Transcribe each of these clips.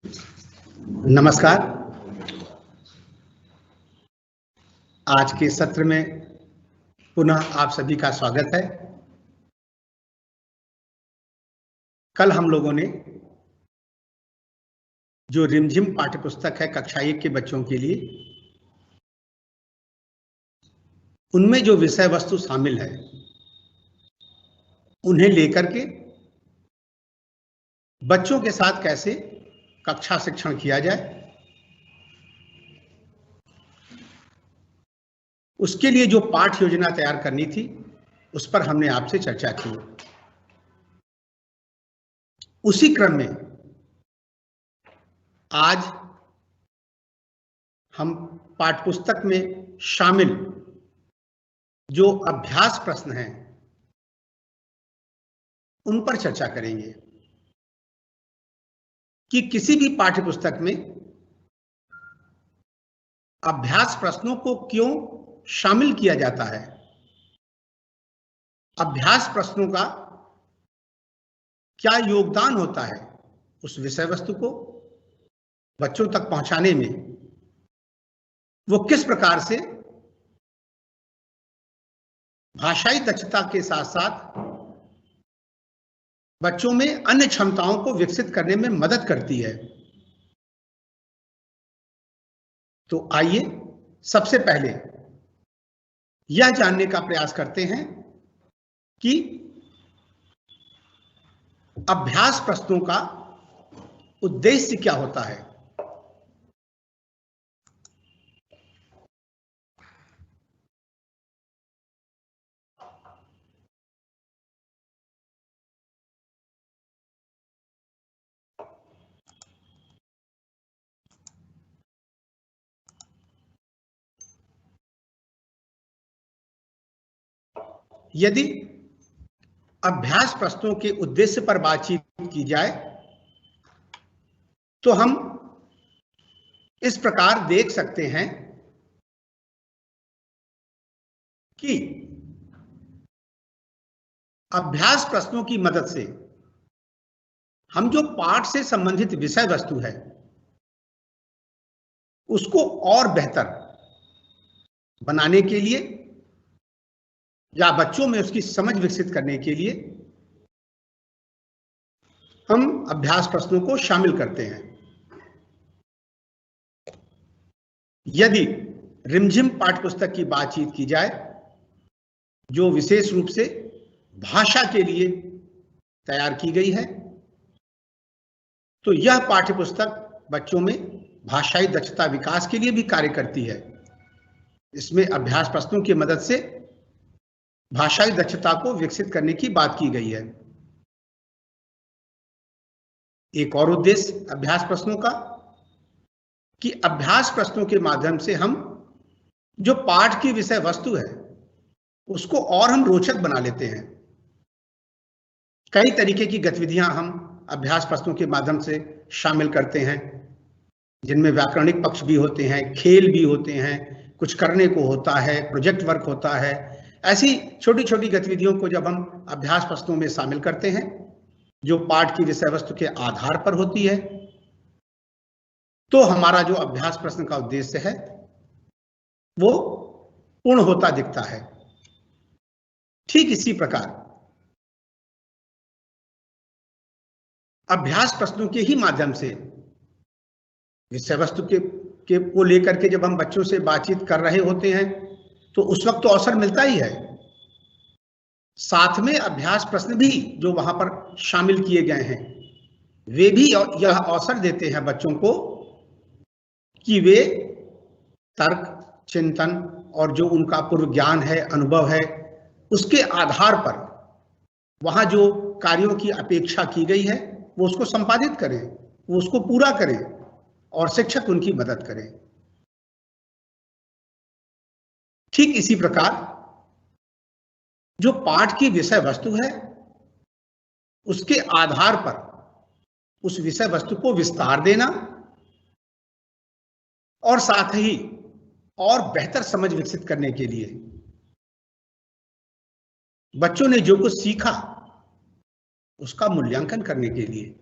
नमस्कार। आज के सत्र में पुनः आप सभी का स्वागत है। कल हम लोगों ने जो रिमझिम पाठ्यपुस्तक है कक्षा 1 के बच्चों के लिए, उनमें जो विषय वस्तु शामिल है उन्हें लेकर के बच्चों के साथ कैसे कक्षा शिक्षण किया जाए, उसके लिए जो पाठ योजना तैयार करनी थी उस पर हमने आपसे चर्चा की। उसी क्रम में आज हम पाठ्यपुस्तक में शामिल जो अभ्यास प्रश्न हैं उन पर चर्चा करेंगे कि किसी भी पाठ्यपुस्तक में अभ्यास प्रश्नों को क्यों शामिल किया जाता है, अभ्यास प्रश्नों का क्या योगदान होता है उस विषय वस्तु को बच्चों तक पहुंचाने में, वो किस प्रकार से भाषाई दक्षता के साथ साथ बच्चों में अन्य क्षमताओं को विकसित करने में मदद करती है। तो आइए सबसे पहले यह जानने का प्रयास करते हैं कि अभ्यास प्रश्नों का उद्देश्य क्या होता है। यदि अभ्यास प्रश्नों के उद्देश्य पर बातचीत की जाए तो हम इस प्रकार देख सकते हैं कि अभ्यास प्रश्नों की मदद से हम जो पाठ से संबंधित विषय वस्तु है उसको और बेहतर बनाने के लिए या बच्चों में उसकी समझ विकसित करने के लिए हम अभ्यास प्रश्नों को शामिल करते हैं। यदि रिमझिम पाठ्यपुस्तक की बातचीत की जाए जो विशेष रूप से भाषा के लिए तैयार की गई है, तो यह पाठ्यपुस्तक बच्चों में भाषाई दक्षता विकास के लिए भी कार्य करती है। इसमें अभ्यास प्रश्नों की मदद से भाषाई दक्षता को विकसित करने की बात की गई है। एक और उद्देश्य अभ्यास प्रश्नों का कि अभ्यास प्रश्नों के माध्यम से हम जो पाठ की विषय वस्तु है उसको और हम रोचक बना लेते हैं। कई तरीके की गतिविधियां हम अभ्यास प्रश्नों के माध्यम से शामिल करते हैं, जिनमें व्याकरणिक पक्ष भी होते हैं, खेल भी होते हैं, कुछ करने को होता है, प्रोजेक्ट वर्क होता है। ऐसी छोटी छोटी गतिविधियों को जब हम अभ्यास प्रश्नों में शामिल करते हैं जो पाठ की विषय वस्तु के आधार पर होती है, तो हमारा जो अभ्यास प्रश्न का उद्देश्य है वो पूर्ण होता दिखता है। ठीक इसी प्रकार अभ्यास प्रश्नों के ही माध्यम से विषय वस्तु के को लेकर के जब हम बच्चों से बातचीत कर रहे होते हैं तो उस वक्त तो अवसर मिलता ही है, साथ में अभ्यास प्रश्न भी जो वहां पर शामिल किए गए हैं वे भी यह अवसर देते हैं बच्चों को कि वे तर्क, चिंतन और जो उनका पूर्व ज्ञान है, अनुभव है, उसके आधार पर वहां जो कार्यों की अपेक्षा की गई है वो उसको संपादित करें, वो उसको पूरा करें और शिक्षक उनकी मदद करें। ठीक इसी प्रकार जो पाठ की विषय वस्तु है उसके आधार पर उस विषय वस्तु को विस्तार देना और साथ ही और बेहतर समझ विकसित करने के लिए बच्चों ने जो कुछ सीखा उसका मूल्यांकन करने के लिए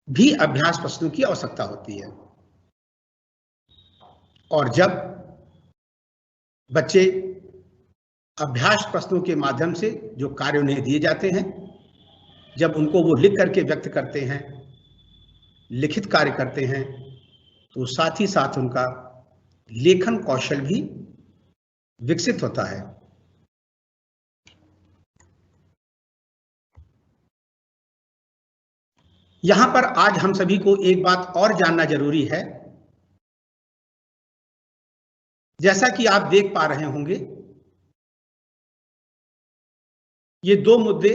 भी अभ्यास प्रश्नों की आवश्यकता होती है। और जब बच्चे अभ्यास प्रश्नों के माध्यम से जो कार्य उन्हें दिए जाते हैं, जब उनको वो लिख करके व्यक्त करते हैं, लिखित कार्य करते हैं, तो साथ ही साथ उनका लेखन कौशल भी विकसित होता है। यहां पर आज हम सभी को एक बात और जानना जरूरी है। जैसा कि आप देख पा रहे होंगे, ये दो मुद्दे,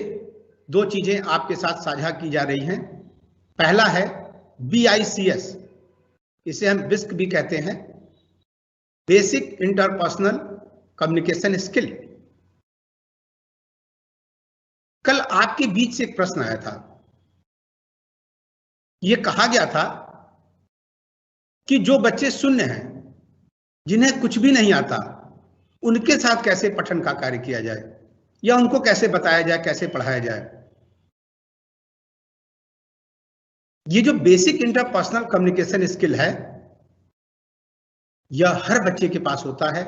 दो चीजें आपके साथ साझा की जा रही हैं। पहला है BICS, इसे हम बिस्क भी कहते हैं, बेसिक इंटरपर्सनल कम्युनिकेशन स्किल। कल आपके बीच से एक प्रश्न आया था। यह कहा गया था कि जो बच्चे शून्य हैं, जिन्हें कुछ भी नहीं आता, उनके साथ कैसे पठन का कार्य किया जाए, या उनको कैसे बताया जाए, कैसे पढ़ाया जाए। ये जो बेसिक इंटरपर्सनल कम्युनिकेशन स्किल है, यह हर बच्चे के पास होता है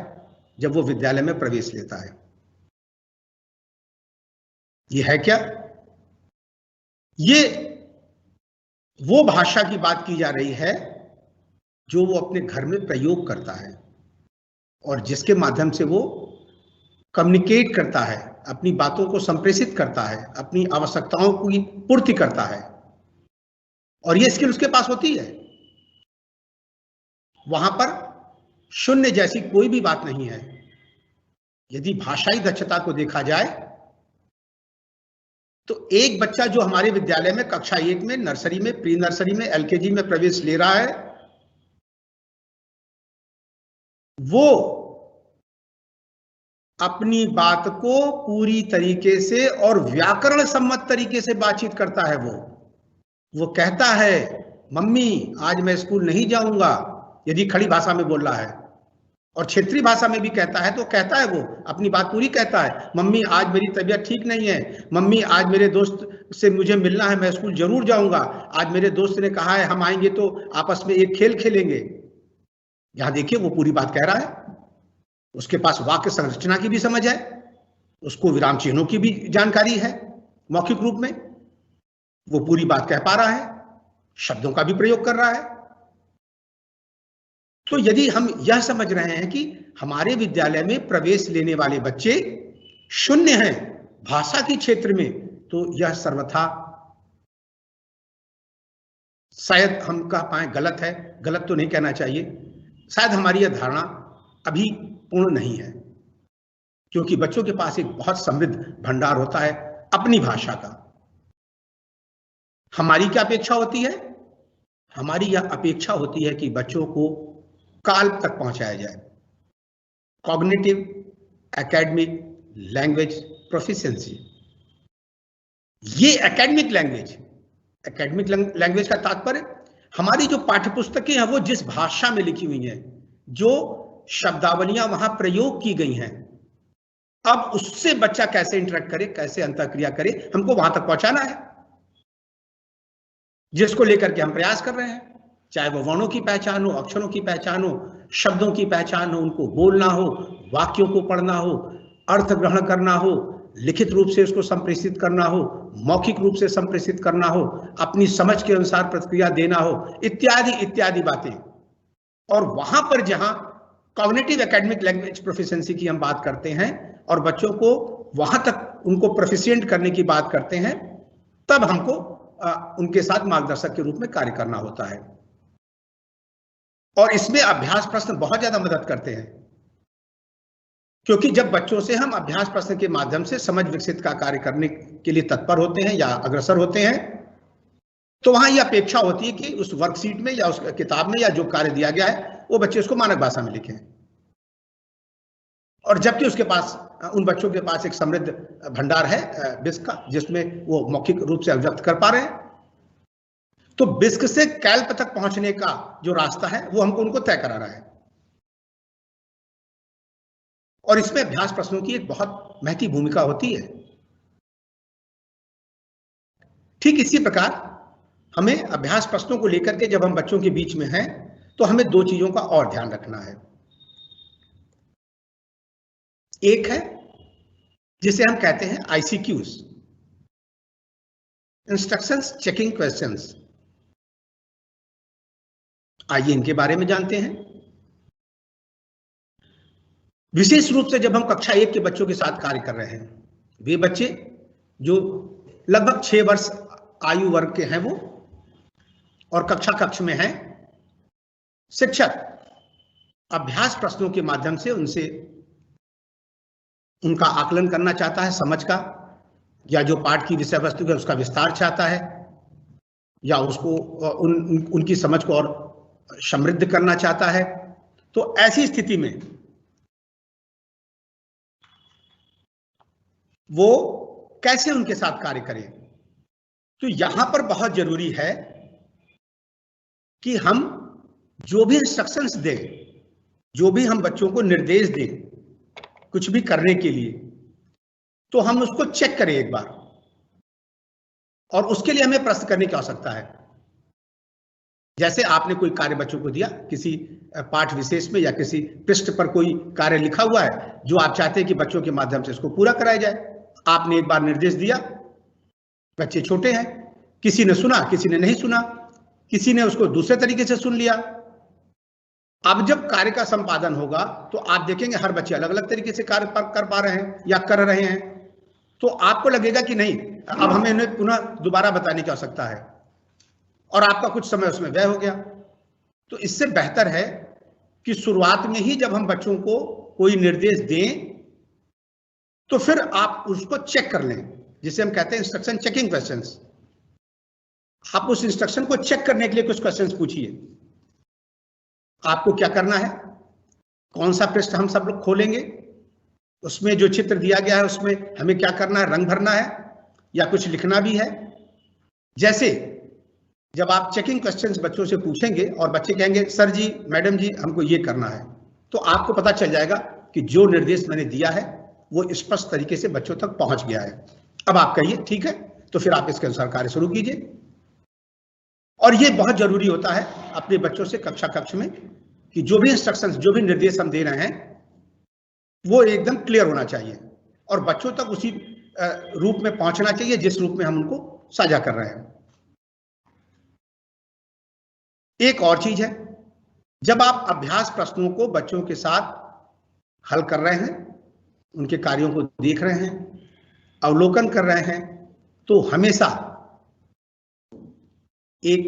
जब वो विद्यालय में प्रवेश लेता है। ये है क्या? ये वो भाषा की बात की जा रही है जो वो अपने घर में प्रयोग करता है और जिसके माध्यम से वो कम्युनिकेट करता है, अपनी बातों को संप्रेषित करता है, अपनी आवश्यकताओं की पूर्ति करता है, और ये स्किल उसके पास होती है। वहां पर शून्य जैसी कोई भी बात नहीं है। यदि भाषाई दक्षता को देखा जाए तो एक बच्चा जो हमारे विद्यालय में कक्षा 1 में, नर्सरी में, प्री नर्सरी में, LKG में प्रवेश ले रहा है, वो अपनी बात को पूरी तरीके से और व्याकरण सम्मत तरीके से बातचीत करता है। वो कहता है, मम्मी आज मैं स्कूल नहीं जाऊंगा, यदि खड़ी भाषा में बोल रहा है, और क्षेत्रीय भाषा में भी कहता है तो कहता है, वो अपनी बात पूरी कहता है। मम्मी आज मेरी तबीयत ठीक नहीं है, मम्मी आज मेरे दोस्त से मुझे मिलना है, मैं स्कूल जरूर जाऊंगा, आज मेरे दोस्त ने कहा है हम आएंगे तो आपस में एक खेल खेलेंगे। यहां देखिए वो पूरी बात कह रहा है, उसके पास वाक्य संरचना की भी समझ है, उसको विराम चिन्हों की भी जानकारी है, मौखिक रूप में वो पूरी बात कह पा रहा है, शब्दों का भी प्रयोग कर रहा है। तो यदि हम यह समझ रहे हैं कि हमारे विद्यालय में प्रवेश लेने वाले बच्चे शून्य हैं भाषा के क्षेत्र में, तो यह सर्वथा शायद हम कह पाए गलत है। गलत तो नहीं कहना चाहिए, शायद हमारी यह धारणा अभी पूर्ण नहीं है, क्योंकि बच्चों के पास एक बहुत समृद्ध भंडार होता है अपनी भाषा का। हमारी क्या अपेक्षा होती है? हमारी यह अपेक्षा होती है कि बच्चों को काल तक पहुंचाया जाए, कॉग्निटिव एकेडमिक लैंग्वेज प्रोफिशिएंसी। ये एकेडमिक लैंग्वेज का तात्पर्य हमारी जो पाठ्यपुस्तकें हैं वो जिस भाषा में लिखी हुई हैं, जो शब्दावलियां वहां प्रयोग की गई हैं, अब उससे बच्चा कैसे इंटरेक्ट करे, कैसे अंतःक्रिया करे, हमको वहां तक पहुंचाना है, जिसको लेकर के हम प्रयास कर रहे हैं। चाहे वो वर्णों की पहचान हो, अक्षरों की पहचान हो, शब्दों की पहचान हो, उनको बोलना हो, वाक्यों को पढ़ना हो, अर्थ ग्रहण करना हो, लिखित रूप से उसको संप्रेषित करना हो, मौखिक रूप से संप्रेषित करना हो, अपनी समझ के अनुसार प्रतिक्रिया देना हो, इत्यादि इत्यादि बातें। और वहां पर जहां कॉग्निटिव एकेडमिक लैंग्वेज प्रोफिशिएंसी की हम बात करते हैं और बच्चों को वहां तक उनको प्रोफिशिएंट करने की बात करते हैं, तब हमको उनके साथ मार्गदर्शक के रूप में कार्य करना होता है। और इसमें अभ्यास प्रश्न बहुत ज्यादा मदद करते हैं, क्योंकि जब बच्चों से हम अभ्यास प्रश्न के माध्यम से समझ विकसित का कार्य करने के लिए तत्पर होते हैं या अग्रसर होते हैं, तो वहां यह अपेक्षा होती है कि उस वर्कशीट में या उस किताब में या जो कार्य दिया गया है वो बच्चे उसको मानक भाषा में लिखें। और जबकि उसके पास, उन बच्चों के पास एक समृद्ध भंडार है बिस्क का, जिसमें वो मौखिक रूप से अभिव्यक्त कर पा रहे हैं। तो बिस्क से कैल्प तक पहुंचने का जो रास्ता है वो हमको उनको तय करा रहा है। और इसमें अभ्यास प्रश्नों की एक बहुत महती भूमिका होती है। ठीक इसी प्रकार हमें अभ्यास प्रश्नों को लेकर के जब हम बच्चों के बीच में हैं तो हमें दो चीजों का और ध्यान रखना है। एक है जिसे हम कहते हैं ICQs, इंस्ट्रक्शंस चेकिंग क्वेश्चंस। आइए इनके बारे में जानते हैं। विशेष रूप से जब हम कक्षा 1 के बच्चों के साथ कार्य कर रहे हैं, वे बच्चे जो लगभग 6 वर्ष आयु वर्ग के हैं वो और कक्ष में हैं, शिक्षक अभ्यास प्रश्नों के माध्यम से उनसे उनका आकलन करना चाहता है, समझ का, या जो पाठ की विषय वस्तु है उसका विस्तार चाहता है, या उसको उनकी समझ को और समृद्ध करना चाहता है। तो ऐसी स्थिति में वो कैसे उनके साथ कार्य करें? तो यहां पर बहुत जरूरी है कि हम जो भी इंस्ट्रक्शंस दें, जो भी हम बच्चों को निर्देश दें कुछ भी करने के लिए, तो हम उसको चेक करें एक बार, और उसके लिए हमें प्रश्न करने की आवश्यकता है। जैसे आपने कोई कार्य बच्चों को दिया किसी पाठ विशेष में, या किसी पृष्ठ पर कोई कार्य लिखा हुआ है जो आप चाहते हैं कि बच्चों के माध्यम से इसको पूरा कराया जाए। आपने एक बार निर्देश दिया, बच्चे छोटे हैं, किसी ने सुना, किसी ने नहीं सुना, किसी ने उसको दूसरे तरीके से सुन लिया। अब जब कार्य का संपादन होगा तो आप देखेंगे हर बच्चे अलग अलग तरीके से कार्य कर पा रहे हैं या कर रहे हैं, तो आपको लगेगा कि नहीं, अब हमें इन्हें पुनः दोबारा बताने की आवश्यकता है, और आपका कुछ समय उसमें व्यय हो गया। तो इससे बेहतर है कि शुरुआत में ही जब हम बच्चों को कोई निर्देश दें तो फिर आप उसको चेक कर लें, जिसे हम कहते हैं इंस्ट्रक्शन चेकिंग क्वेश्चंस। आप उस इंस्ट्रक्शन को चेक करने के लिए कुछ क्वेश्चंस पूछिए। आपको क्या करना है, कौन सा पृष्ठ हम सब लोग खोलेंगे, उसमें जो चित्र दिया गया है उसमें हमें क्या करना है, रंग भरना है या कुछ लिखना भी है। जैसे जब आप चेकिंग क्वेश्चंस बच्चों से पूछेंगे और बच्चे कहेंगे सर जी, मैडम जी, हमको ये करना है, तो आपको पता चल जाएगा कि जो निर्देश मैंने दिया है वो स्पष्ट तरीके से बच्चों तक पहुंच गया है। अब आप कहिए ठीक है, तो फिर आप इसके अनुसार कार्य शुरू कीजिए। और ये बहुत जरूरी होता है अपने बच्चों से कक्ष में कि जो भी इंस्ट्रक्शंस, जो भी निर्देश हम दे रहे हैं वो एकदम क्लियर होना चाहिए और बच्चों तक उसी रूप में पहुंचना चाहिए जिस रूप में हम उनको साझा कर रहे हैं। एक और चीज है, जब आप अभ्यास प्रश्नों को बच्चों के साथ हल कर रहे हैं, उनके कार्यों को देख रहे हैं, अवलोकन कर रहे हैं, तो हमेशा एक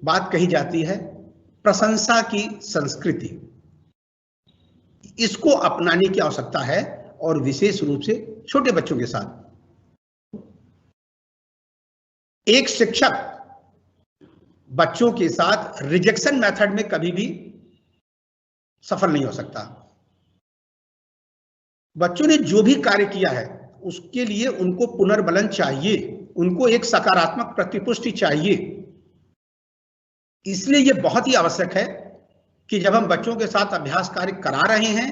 बात कही जाती है, प्रशंसा की संस्कृति। इसको अपनाने की आवश्यकता है, और विशेष रूप से छोटे बच्चों के साथ। एक शिक्षक बच्चों के साथ रिजेक्शन मेथड में कभी भी सफल नहीं हो सकता। बच्चों ने जो भी कार्य किया है उसके लिए उनको पुनर्बलन चाहिए, उनको एक सकारात्मक प्रतिपुष्टि चाहिए। इसलिए यह बहुत ही आवश्यक है कि जब हम बच्चों के साथ अभ्यास कार्य करा रहे हैं,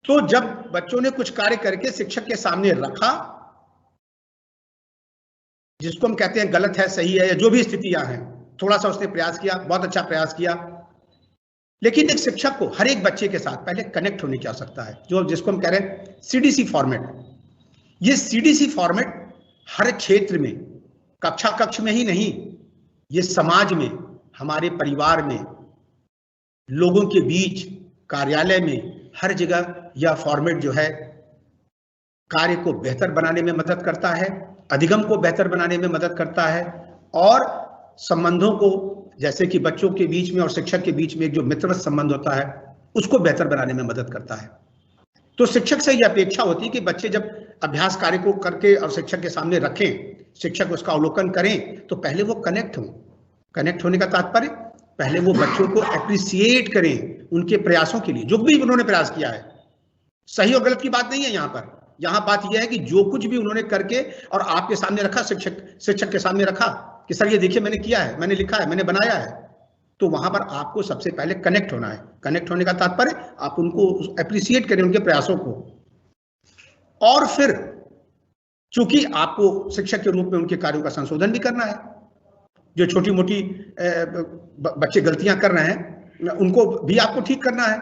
तो जब बच्चों ने कुछ कार्य करके शिक्षक के सामने रखा, जिसको हम कहते हैं गलत है, सही है, या जो भी स्थितियां हैं, थोड़ा सा उसने प्रयास किया, बहुत अच्छा प्रयास किया, लेकिन एक शिक्षक को हर एक बच्चे के साथ पहले कनेक्ट होने की आवश्यकता है, जो जिसको हम कह रहे हैं CDC फॉर्मेट। ये CDC फॉर्मेट हर क्षेत्र में, कक्ष में ही नहीं, ये समाज में, हमारे परिवार में, लोगों के बीच, कार्यालय में, हर जगह यह फॉर्मेट जो है कार्य को बेहतर बनाने में मदद करता है, अधिगम को बेहतर बनाने में मदद करता है, और संबंधों को, जैसे कि बच्चों के बीच में और शिक्षक के बीच में एक जो मित्रवत संबंध होता है, उसको बेहतर बनाने में मदद करता है। तो शिक्षक से यह अपेक्षा होती है कि बच्चे जब अभ्यास कार्य को करके और शिक्षक के सामने रखें, शिक्षक उसका अवलोकन करें, तो पहले वो कनेक्ट हों। कनेक्ट होने का तात्पर्य, पहले वो बच्चों को एप्रिसिएट करें उनके प्रयासों के लिए, जो भी उन्होंने प्रयास किया है। सही और गलत की बात नहीं है यहाँ पर, यहाँ बात यह है कि जो कुछ भी उन्होंने करके और आपके सामने रखा, शिक्षक के सामने रखा कि सर ये देखिए मैंने किया है, मैंने लिखा है, मैंने बनाया है, तो वहां पर आपको सबसे पहले कनेक्ट होना है। कनेक्ट होने का तात्पर्य आप उनको एप्रिसिएट करें, उनके प्रयासों को, और फिर चूंकि आपको शिक्षक के रूप में उनके कार्यों का संशोधन भी करना है, जो छोटी मोटी बच्चे गलतियां कर रहे हैं उनको भी आपको ठीक करना है,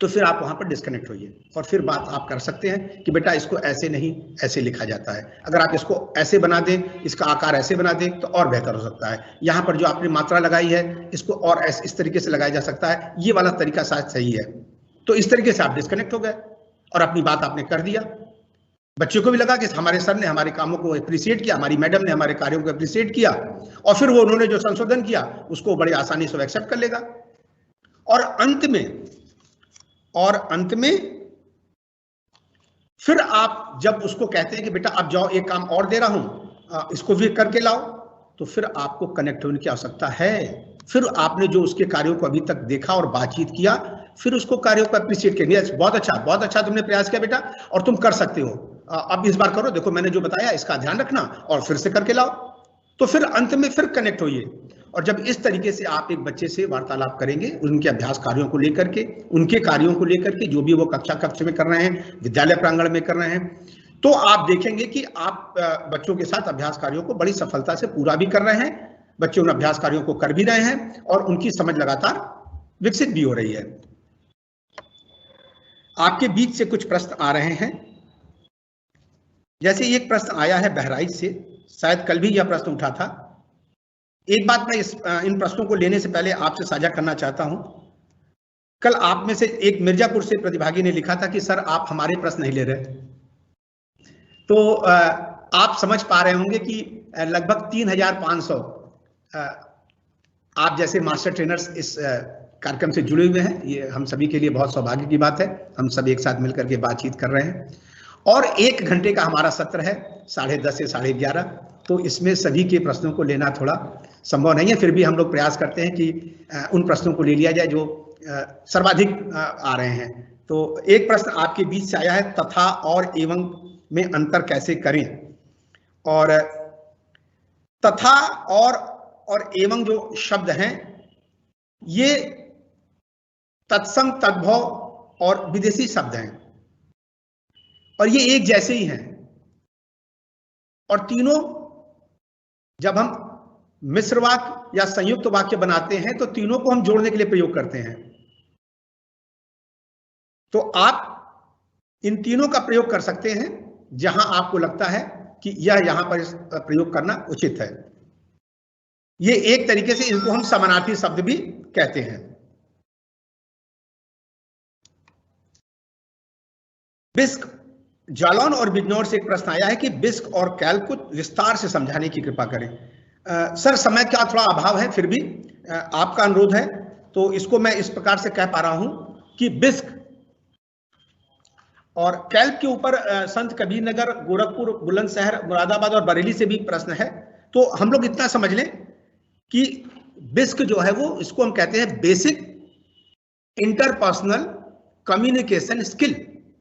तो फिर आप वहां पर डिस्कनेक्ट होइए और फिर बात आप कर सकते हैं कि बेटा इसको ऐसे नहीं ऐसे लिखा जाता है, अगर आप इसको ऐसे बना दें, इसका आकार ऐसे बना दें तो और बेहतर हो सकता है, यहाँ पर जो आपने मात्रा लगाई है इसको और इस तरीके से लगाया जा सकता है, ये वाला तरीका शायद सही है। तो इस तरीके से आप डिस्कनेक्ट हो गए और अपनी बात आपने कर दिया। बच्चों को भी लगा कि हमारे सर ने हमारे कामों को अप्रिशिएट किया, हमारी मैडम ने हमारे कार्यों को अप्रिशिएट किया, और फिर वो उन्होंने जो संशोधन किया उसको बड़ी आसानी से एक्सेप्ट कर लेगा। और अंत में फिर आप जब उसको कहते हैं कि बेटा अब जाओ एक काम और दे रहा हूं, इसको भी करके लाओ, तो फिर आपको कनेक्ट होने की आवश्यकता है। फिर आपने जो उसके कार्यों को अभी तक देखा और बातचीत किया, फिर उसको कार्यों को अप्रिशिएट करिए, बहुत अच्छा तुमने प्रयास किया बेटा और तुम कर सकते हो, अब इस बार करो, देखो मैंने जो बताया इसका ध्यान रखना और फिर से करके लाओ। तो फिर अंत में फिर कनेक्ट होइए। और जब इस तरीके से आप एक बच्चे से वार्तालाप करेंगे उनके अभ्यास कार्यों को लेकर के, उनके कार्यों को लेकर के, जो भी वो कक्ष में कर रहे हैं, विद्यालय प्रांगण में कर रहे हैं, तो आप देखेंगे कि आप बच्चों के साथ अभ्यास कार्यों को बड़ी सफलता से पूरा भी कर रहे हैं, बच्चे उन अभ्यास कार्यों को कर भी रहे हैं और उनकी समझ लगातार विकसित भी हो रही है। आपके बीच से कुछ प्रश्न आ रहे हैं, जैसे एक प्रश्न आया है बहराइच से, शायद कल भी यह प्रश्न उठा था। एक बात मैं इन प्रश्नों को लेने से पहले आपसे साझा करना चाहता हूं। कल आप में से एक मिर्जापुर से प्रतिभागी ने लिखा था कि सर आप हमारे प्रश्न नहीं ले रहे, तो आप समझ पा रहे होंगे कि लगभग 3500 आप जैसे मास्टर ट्रेनर्स इस कार्यक्रम से जुड़े हुए हैं। ये हम सभी के लिए बहुत सौभाग्य की बात है, हम सब एक साथ मिलकर के बातचीत कर रहे हैं और 1 घंटे का हमारा सत्र है 10:30 से 11:30, तो इसमें सभी के प्रश्नों को लेना थोड़ा संभव नहीं है। फिर भी हम लोग प्रयास करते हैं कि उन प्रश्नों को ले लिया जाए जो सर्वाधिक आ रहे हैं। तो एक प्रश्न आपके बीच से आया है, तथा और एवं में अंतर कैसे करें। और तथा और एवं जो शब्द हैं ये तत्सम, तद्भव और विदेशी शब्द हैं और ये एक जैसे ही हैं, और तीनों जब हम मिश्र वाक्य या संयुक्त वाक्य बनाते हैं तो तीनों को हम जोड़ने के लिए प्रयोग करते हैं। तो आप इन तीनों का प्रयोग कर सकते हैं जहां आपको लगता है कि यह यहां पर प्रयोग करना उचित है। ये एक तरीके से इनको हम समानार्थी शब्द भी कहते हैं। बिस्क, जालौन और बिजनौर से एक प्रश्न आया है कि बिस्क और कैल को विस्तार से समझाने की कृपा करें। सर समय का थोड़ा अभाव है, फिर भी आपका अनुरोध है तो इसको मैं इस प्रकार से कह पा रहा हूं कि बिस्क और कैल के ऊपर संत कबीर नगर, गोरखपुर, बुलंदशहर, मुरादाबाद और बरेली से भी प्रश्न है। तो हम लोग इतना समझ लें कि बिस्क जो है वो, इसको हम कहते हैं basic interpersonal communication skill.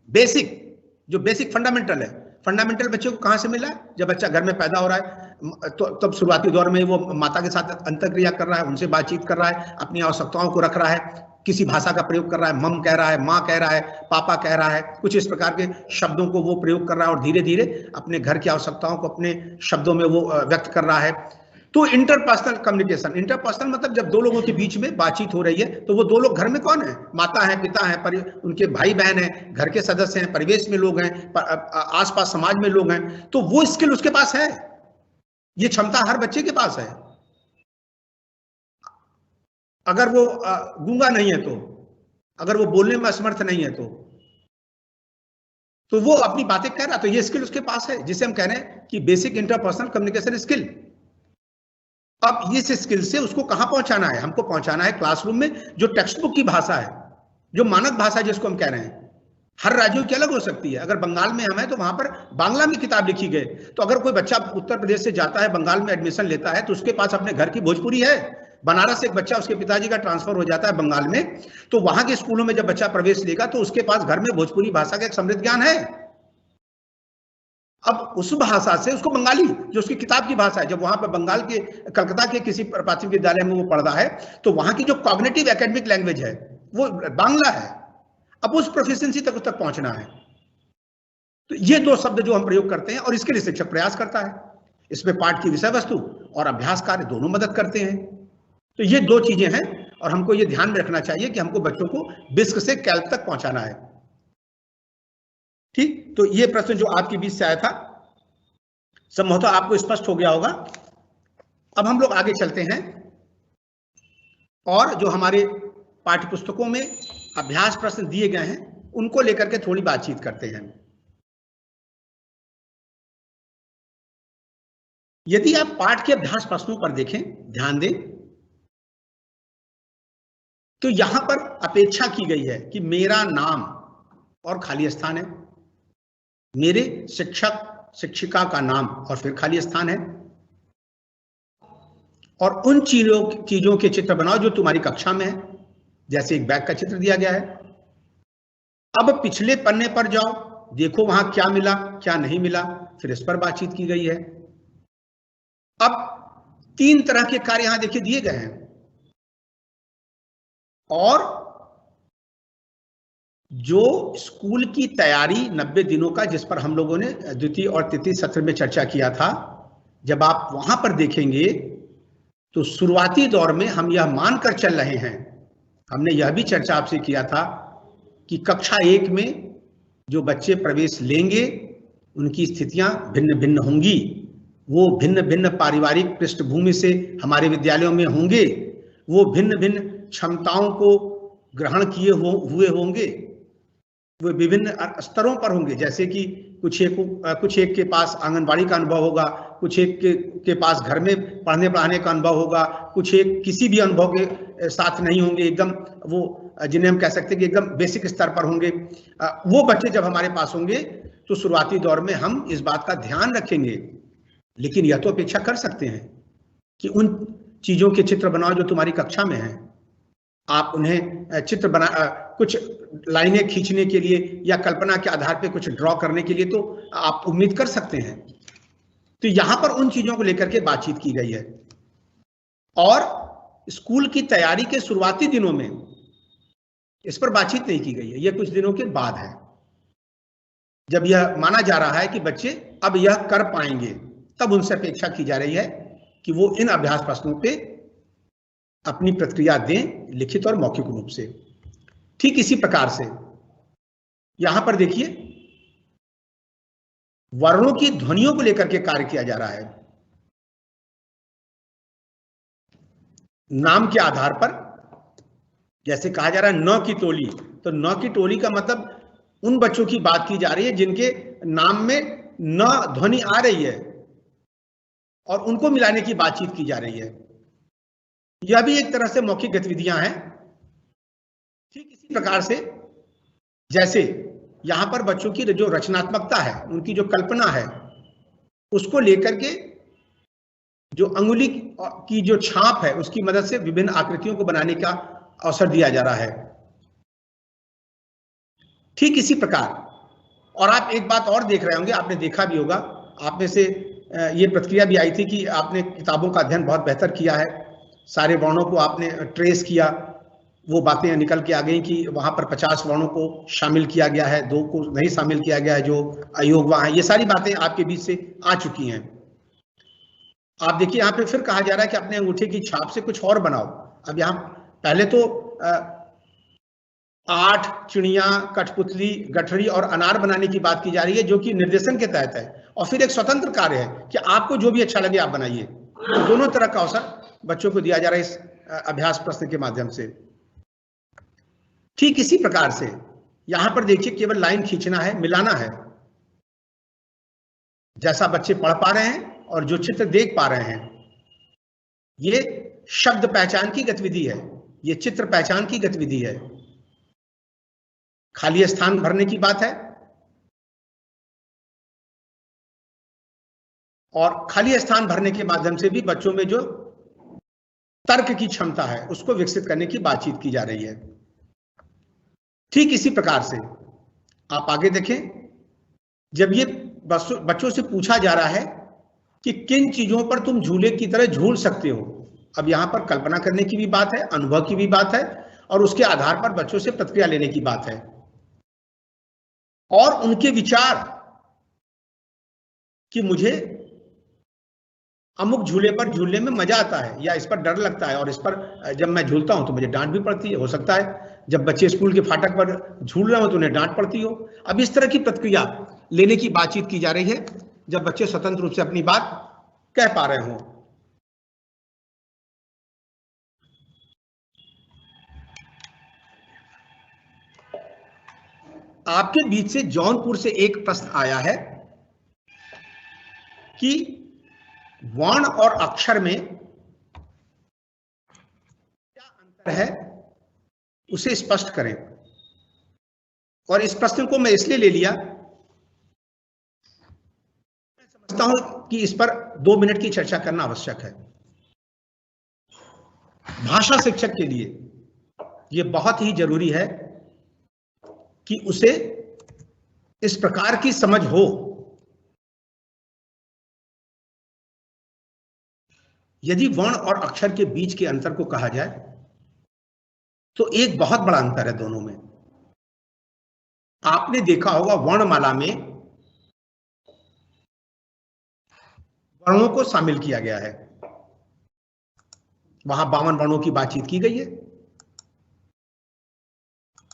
Basic, जो बेसिक फंडामेंटल है। फंडामेंटल बच्चे को कहां से मिला है? जब बच्चा घर में पैदा हो रहा है तो तब शुरुआती दौर में वो माता के साथ अंतरक्रिया कर रहा है, उनसे बातचीत कर रहा है, अपनी आवश्यकताओं को रख रहा है, किसी भाषा का प्रयोग कर रहा है, मम कह रहा है, माँ कह रहा है, पापा कह रहा है, कुछ इस प्रकार के शब्दों को वो प्रयोग कर रहा है और धीरे धीरे अपने घर की आवश्यकताओं को अपने शब्दों में वो व्यक्त कर रहा है। तो इंटरपर्सनल कम्युनिकेशन, इंटरपर्सनल मतलब जब दो लोगों के बीच में बातचीत हो रही है तो वो दो लोग घर में कौन है? माता है, पिता है, उनके भाई बहन है, घर के सदस्य हैं, परिवेश में लोग हैं, आसपास समाज में लोग हैं, तो वो स्किल उसके पास है, ये क्षमता हर बच्चे के पास है। अगर वो गूंगा नहीं है, तो अगर वो बोलने में असमर्थ नहीं है, तो वो अपनी बातें कह रहा, तो ये स्किल उसके पास है, जिसे हम कह रहे हैं कि बेसिक इंटरपर्सनल कम्युनिकेशन स्किल। अब इस स्किल से उसको कहां पहुंचाना है? हमको पहुंचाना है क्लासरूम में, जो टेक्स्ट बुक की भाषा है, जो मानक भाषा जिसको हम कह रहे हैं। हर राज्यों की अलग हो सकती है। अगर बंगाल में हम हैं तो वहां पर बांग्ला में किताब लिखी गई, तो अगर कोई बच्चा उत्तर प्रदेश से जाता है, बंगाल में एडमिशन लेता है, तो उसके पास अपने घर की भोजपुरी है। बनारस से एक बच्चा, उसके पिताजी का ट्रांसफर हो जाता है बंगाल में, तो वहां के स्कूलों में जब बच्चा प्रवेश लेगा तो उसके पास घर में भोजपुरी भाषा का एक समृद्ध ज्ञान है। अब उस भाषा से उसको बंगाली, जो उसकी किताब की भाषा है, जब वहां पर बंगाल के कलकत्ता के किसी प्राथमिक विद्यालय में वो पढ़ रहा है, तो वहां की जो कॉग्निटिव एकेडमिक लैंग्वेज है वो बांग्ला है। अब उस प्रोफिशिएंसी तक उस तक पहुंचना है। तो ये दो शब्द जो हम प्रयोग करते हैं, और इसके लिए शिक्षक प्रयास करता है। इसमें पाठ की विषय वस्तु और अभ्यास कार्य दोनों मदद करते हैं। तो ये दो चीजें हैं और हमको ये ध्यान में रखना चाहिए कि हमको बच्चों को बिस्क से कैल्प तक पहुंचाना है। ठीक, तो ये प्रश्न जो आपके बीच से आया था संभवतः आपको स्पष्ट हो गया होगा। अब हम लोग आगे चलते हैं और जो हमारे पाठ्य पुस्तकों में अभ्यास प्रश्न दिए गए हैं उनको लेकर के थोड़ी बातचीत करते हैं। यदि आप पाठ के अभ्यास प्रश्नों पर देखें, ध्यान दें, तो यहां पर अपेक्षा की गई है कि मेरा नाम और खाली स्थान है, मेरे शिक्षक शिक्षिका का नाम और फिर खाली स्थान है, और उन चीजों के चित्र बनाओ जो तुम्हारी कक्षा में है। जैसे एक बैग का चित्र दिया गया है। अब पिछले पन्ने पर जाओ, देखो वहां क्या मिला क्या नहीं मिला, फिर इस पर बातचीत की गई है। अब 3 तरह के कार्य यहां देखिए दिए गए हैं और जो स्कूल की तैयारी 90 दिनों का, जिस पर हम लोगों ने द्वितीय और तृतीय सत्र में चर्चा किया था, जब आप वहां पर देखेंगे तो शुरुआती दौर में हम यह मानकर चल रहे हैं, हमने यह भी चर्चा आपसे किया था कि कक्षा 1 में जो बच्चे प्रवेश लेंगे उनकी स्थितियां भिन्न भिन्न होंगी, वो भिन्न भिन्न पारिवारिक पृष्ठभूमि से हमारे विद्यालयों में होंगे, वो भिन्न भिन्न क्षमताओं को ग्रहण किए हुए होंगे, वो विभिन्न स्तरों पर होंगे। जैसे कि कुछ एक के पास आंगनबाड़ी का अनुभव होगा, कुछ एक के पास घर में पढ़ने पढ़ाने का अनुभव होगा, कुछ एक किसी भी अनुभव के साथ नहीं होंगे, एकदम वो जिन्हें हम कह सकते हैं कि एकदम बेसिक स्तर पर होंगे। वो बच्चे जब हमारे पास होंगे तो शुरुआती दौर में हम इस बात का ध्यान रखेंगे, लेकिन यह तो अपेक्षा कर सकते हैं कि उन चीजों के चित्र बनाओ जो तुम्हारी कक्षा में है। आप उन्हें चित्र बना कुछ लाइनें खींचने के लिए या कल्पना के आधार पर कुछ ड्रॉ करने के लिए तो आप उम्मीद कर सकते हैं। तो यहां पर उन चीजों को लेकर के बातचीत की गई है और स्कूल की तैयारी के शुरुआती दिनों में इस पर बातचीत नहीं की गई है। यह कुछ दिनों के बाद है, जब यह माना जा रहा है कि बच्चे अब यह कर पाएंगे, तब उनसे अपेक्षा की जा रही है कि वो इन अभ्यास प्रश्नों पे अपनी प्रतिक्रिया दें, लिखित और मौखिक रूप से। ठीक इसी प्रकार से यहां पर देखिए वर्णों की ध्वनियों को लेकर के कार्य किया जा रहा है। नाम के आधार पर जैसे कहा जा रहा है न की टोली, तो न की टोली का मतलब उन बच्चों की बात की जा रही है जिनके नाम में न ध्वनि आ रही है और उनको मिलाने की बातचीत की जा रही है। यह भी एक तरह से मौखिक गतिविधियां हैं। ठीक इसी प्रकार से जैसे यहां पर बच्चों की जो रचनात्मकता है, उनकी जो कल्पना है, उसको लेकर के जो अंगुली की जो छाप है उसकी मदद से विभिन्न आकृतियों को बनाने का अवसर दिया जा रहा है। ठीक इसी प्रकार, और आप एक बात और देख रहे होंगे, आपने देखा भी होगा, आप में से ये प्रतिक्रिया भी आई थी कि आपने किताबों का अध्ययन बहुत बेहतर किया है, सारे वर्णों को आपने ट्रेस किया, वो बातें निकल के आ गई कि वहां पर 50 वर्णों को शामिल किया गया है, 2 को नहीं शामिल किया गया है जो अयोग्य हैं। ये सारी बातें आपके बीच से आ चुकी हैं। आप देखिए यहाँ पे फिर कहा जा रहा है कि अपने अंगूठे की छाप से कुछ और बनाओ। अब यहाँ पहले तो 8 चिड़िया, कठपुतली, गठरी और अनार बनाने की बात की जा रही है, जो कि निर्देशन के तहत है, और फिर एक स्वतंत्र कार्य है कि आपको जो भी अच्छा लगे आप बनाइए। तो दोनों तरह का अवसर बच्चों को दिया जा रहा है इस अभ्यास प्रश्न के माध्यम से। ठीक इसी प्रकार से यहां पर देखिए केवल लाइन खींचना है, मिलाना है। जैसा बच्चे पढ़ पा रहे हैं और जो चित्र देख पा रहे हैं, ये शब्द पहचान की गतिविधि है, ये चित्र पहचान की गतिविधि है। खाली स्थान भरने की बात है और खाली स्थान भरने के माध्यम से भी बच्चों में जो तर्क की क्षमता है उसको विकसित करने की बातचीत की जा रही है। ठीक इसी प्रकार से आप आगे देखें, जब ये बच्चों से पूछा जा रहा है कि किन चीजों पर तुम झूले की तरह झूल सकते हो, अब यहां पर कल्पना करने की भी बात है, अनुभव की भी बात है, और उसके आधार पर बच्चों से प्रतिक्रिया लेने की बात है और उनके विचार कि मुझे अमुक झूले पर झूलने में मजा आता है, या इस पर डर लगता है, और इस पर जब मैं झूलता हूं तो मुझे डांट भी पड़ती है। हो सकता है जब बच्चे स्कूल के फाटक पर झूल रहे हो तो उन्हें डांट पड़ती हो। अब इस तरह की प्रतिक्रिया लेने की बातचीत की जा रही है जब बच्चे स्वतंत्र रूप से अपनी बात कह पा रहे हों। आपके बीच से जौनपुर से एक प्रश्न आया है कि वर्ण और अक्षर में क्या अंतर है, उसे स्पष्ट करें। और इस प्रश्न को मैं इसलिए ले लिया, मैं समझता हूं कि इस पर 2 मिनट की चर्चा करना आवश्यक है। भाषा शिक्षक के लिए यह बहुत ही जरूरी है कि उसे इस प्रकार की समझ हो। यदि वर्ण और अक्षर के बीच के अंतर को कहा जाए तो एक बहुत बड़ा अंतर है दोनों में। आपने देखा होगा वर्णमाला में वर्णों को शामिल किया गया है, वहां 52 वर्णों की बातचीत की गई है,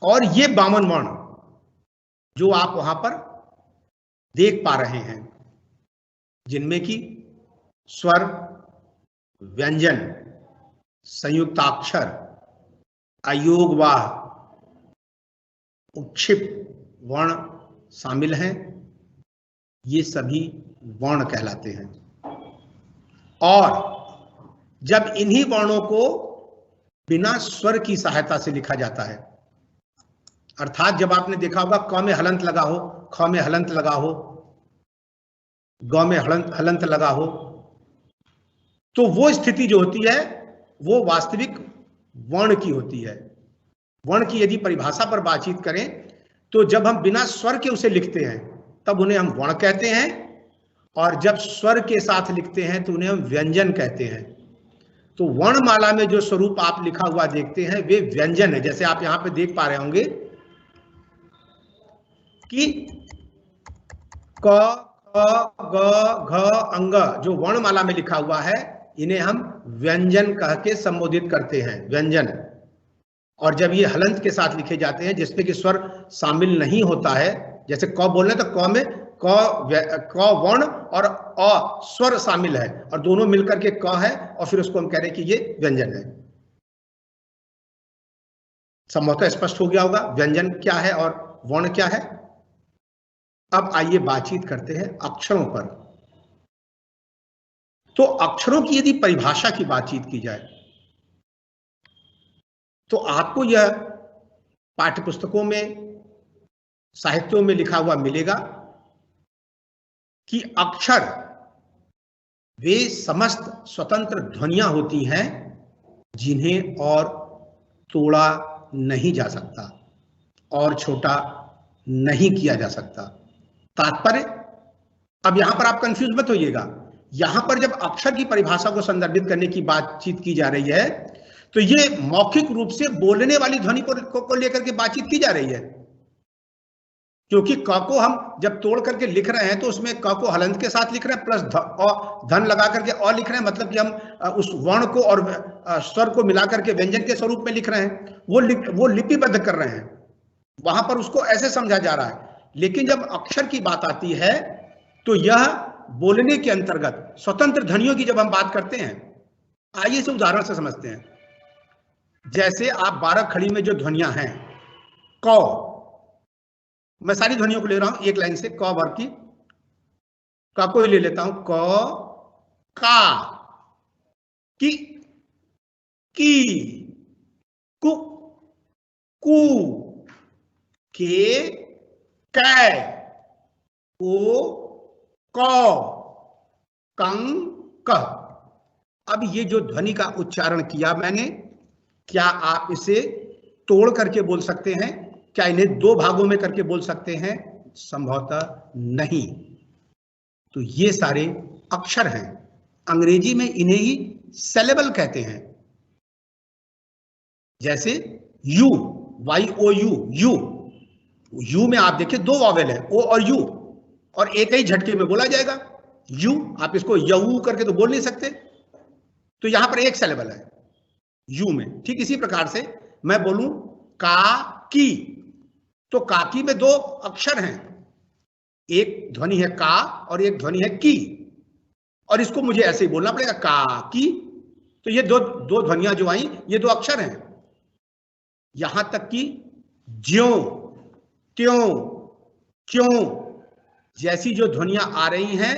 और ये 52 वर्ण जो आप वहां पर देख पा रहे हैं, जिनमें कि स्वर, व्यंजन, संयुक्ताक्षर, अयोगवाह, उत्क्षिप्त वर्ण शामिल हैं, ये सभी वर्ण कहलाते हैं। और जब इन्हीं वर्णों को बिना स्वर की सहायता से लिखा जाता है, अर्थात जब आपने देखा होगा क में हलंत लगा हो, ख में हलंत लगा हो, ग में हलंत लगा हो, तो वो स्थिति जो होती है वो वास्तविक वर्ण की होती है। वर्ण की यदि परिभाषा पर बातचीत करें तो जब हम बिना स्वर के उसे लिखते हैं तब उन्हें हम वर्ण कहते हैं, और जब स्वर के साथ लिखते हैं तो उन्हें हम व्यंजन कहते हैं। तो वर्णमाला में जो स्वरूप आप लिखा हुआ देखते हैं वे व्यंजन है। जैसे आप यहां पे देख पा रहे होंगे कि क, ख, ग, घ, अंग जो वर्णमाला में लिखा हुआ है, इन्हें हम व्यंजन कह के संबोधित करते हैं, व्यंजन। और जब ये हलंत के साथ लिखे जाते हैं जिसमें कि स्वर शामिल नहीं होता है, जैसे क बोलने तो क में क वर्ण और अ स्वर शामिल है, और दोनों मिलकर के क है, और फिर उसको हम कह रहे हैं कि ये व्यंजन है। संभवतः स्पष्ट हो गया होगा व्यंजन क्या है और वर्ण क्या है। अब आइए बातचीत करते हैं अक्षरों पर। तो अक्षरों की यदि परिभाषा की बातचीत की जाए तो आपको यह पाठ्यपुस्तकों में, साहित्यों में लिखा हुआ मिलेगा कि अक्षर वे समस्त स्वतंत्र ध्वनियां होती हैं जिन्हें और तोड़ा नहीं जा सकता और छोटा नहीं किया जा सकता। तात्पर्य, अब यहां पर आप कंफ्यूज मत होइएगा, यहां पर जब अक्षर की परिभाषा को संदर्भित करने की बातचीत की जा रही है तो ये मौखिक रूप से बोलने वाली ध्वनि को लेकर के बातचीत की जा रही है, क्योंकि क को हम जब तोड़ करके लिख रहे हैं तो उसमें क को हलंत के साथ लिख रहे हैं, प्लस धन लगा करके अ लिख रहे हैं, मतलब कि हम उस वर्ण को और स्वर को मिलाकर के व्यंजन के स्वरूप में लिख रहे हैं, वो लिपिबद्ध कर रहे हैं, वहां पर उसको ऐसे समझा जा रहा है। लेकिन जब अक्षर की बात आती है तो यह बोलने के अंतर्गत स्वतंत्र ध्वनियों की जब हम बात करते हैं, आइए इसे उदाहरण से समझते हैं। जैसे आप 12 खड़ी में जो ध्वनियां हैं, क, मैं सारी ध्वनियों को ले रहा हूं एक लाइन से, क वर्ग की, का को ले लेता हूं, क, का, की, कु, कु, के, कै, को, कौ, कं, क। अब ये जो ध्वनि का उच्चारण किया मैंने, क्या आप इसे तोड़ करके बोल सकते हैं? क्या इन्हें 2 भागों में करके बोल सकते हैं? संभवतः नहीं। तो ये सारे अक्षर हैं, अंग्रेजी में इन्हें ही सिलेबल कहते हैं। जैसे यू, YOU, यू में आप देखिए 2 वॉवेल है, ओ और यू, और एक ही झटके में बोला जाएगा। यू, आप इसको यू करके तो बोल नहीं सकते, तो यहां पर एक सिलेबल है यू में। ठीक इसी प्रकार से मैं बोलूं का की, तो काकी में 2 अक्षर हैं, एक ध्वनि है का और एक ध्वनि है की, और इसको मुझे ऐसे ही बोलना पड़ेगा का की। तो ये दो ध्वनियां जो आई ये 2 अक्षर हैं। यहां तक कि ज्यों, त्यों, क्यों जैसी जो ध्वनियां आ रही हैं,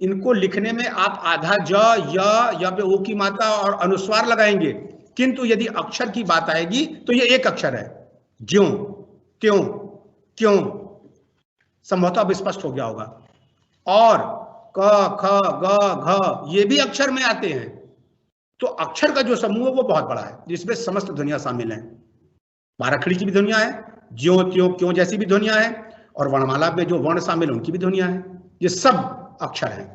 इनको लिखने में आप आधा ज, य पे ओ की मात्रा और अनुस्वार लगाएंगे, किंतु यदि अक्षर की बात आएगी तो ये एक अक्षर है, ज्यों, त्यों, क्यों। संभवतः अब स्पष्ट हो गया होगा। और क, ख, ग, घ ये भी अक्षर में आते हैं। तो अक्षर का जो समूह है वो बहुत बड़ा है, जिसमें समस्त ध्वनियां शामिल हैं। बाराखड़ी की भी ध्वनियां है, ज्यों, त्यों, क्यों जैसी भी ध्वनियां हैं, और वर्णमाला में जो वर्ण शामिल उनकी भी ध्वनियां हैं। ये सब अक्षर हैं।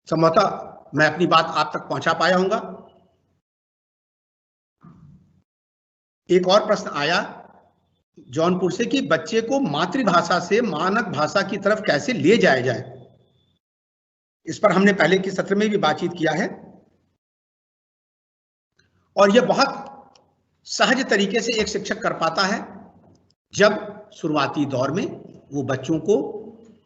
संभवतः मैं अपनी बात आप तक पहुंचा पाया हूंगा। एक और प्रश्न आया जौनपुर से कि बच्चे को मातृभाषा से मानक भाषा की तरफ कैसे ले जाया जाए। इस पर हमने पहले के सत्र में भी बातचीत किया है, और यह बहुत सहज तरीके से एक शिक्षक कर पाता है जब शुरुआती दौर में वो बच्चों को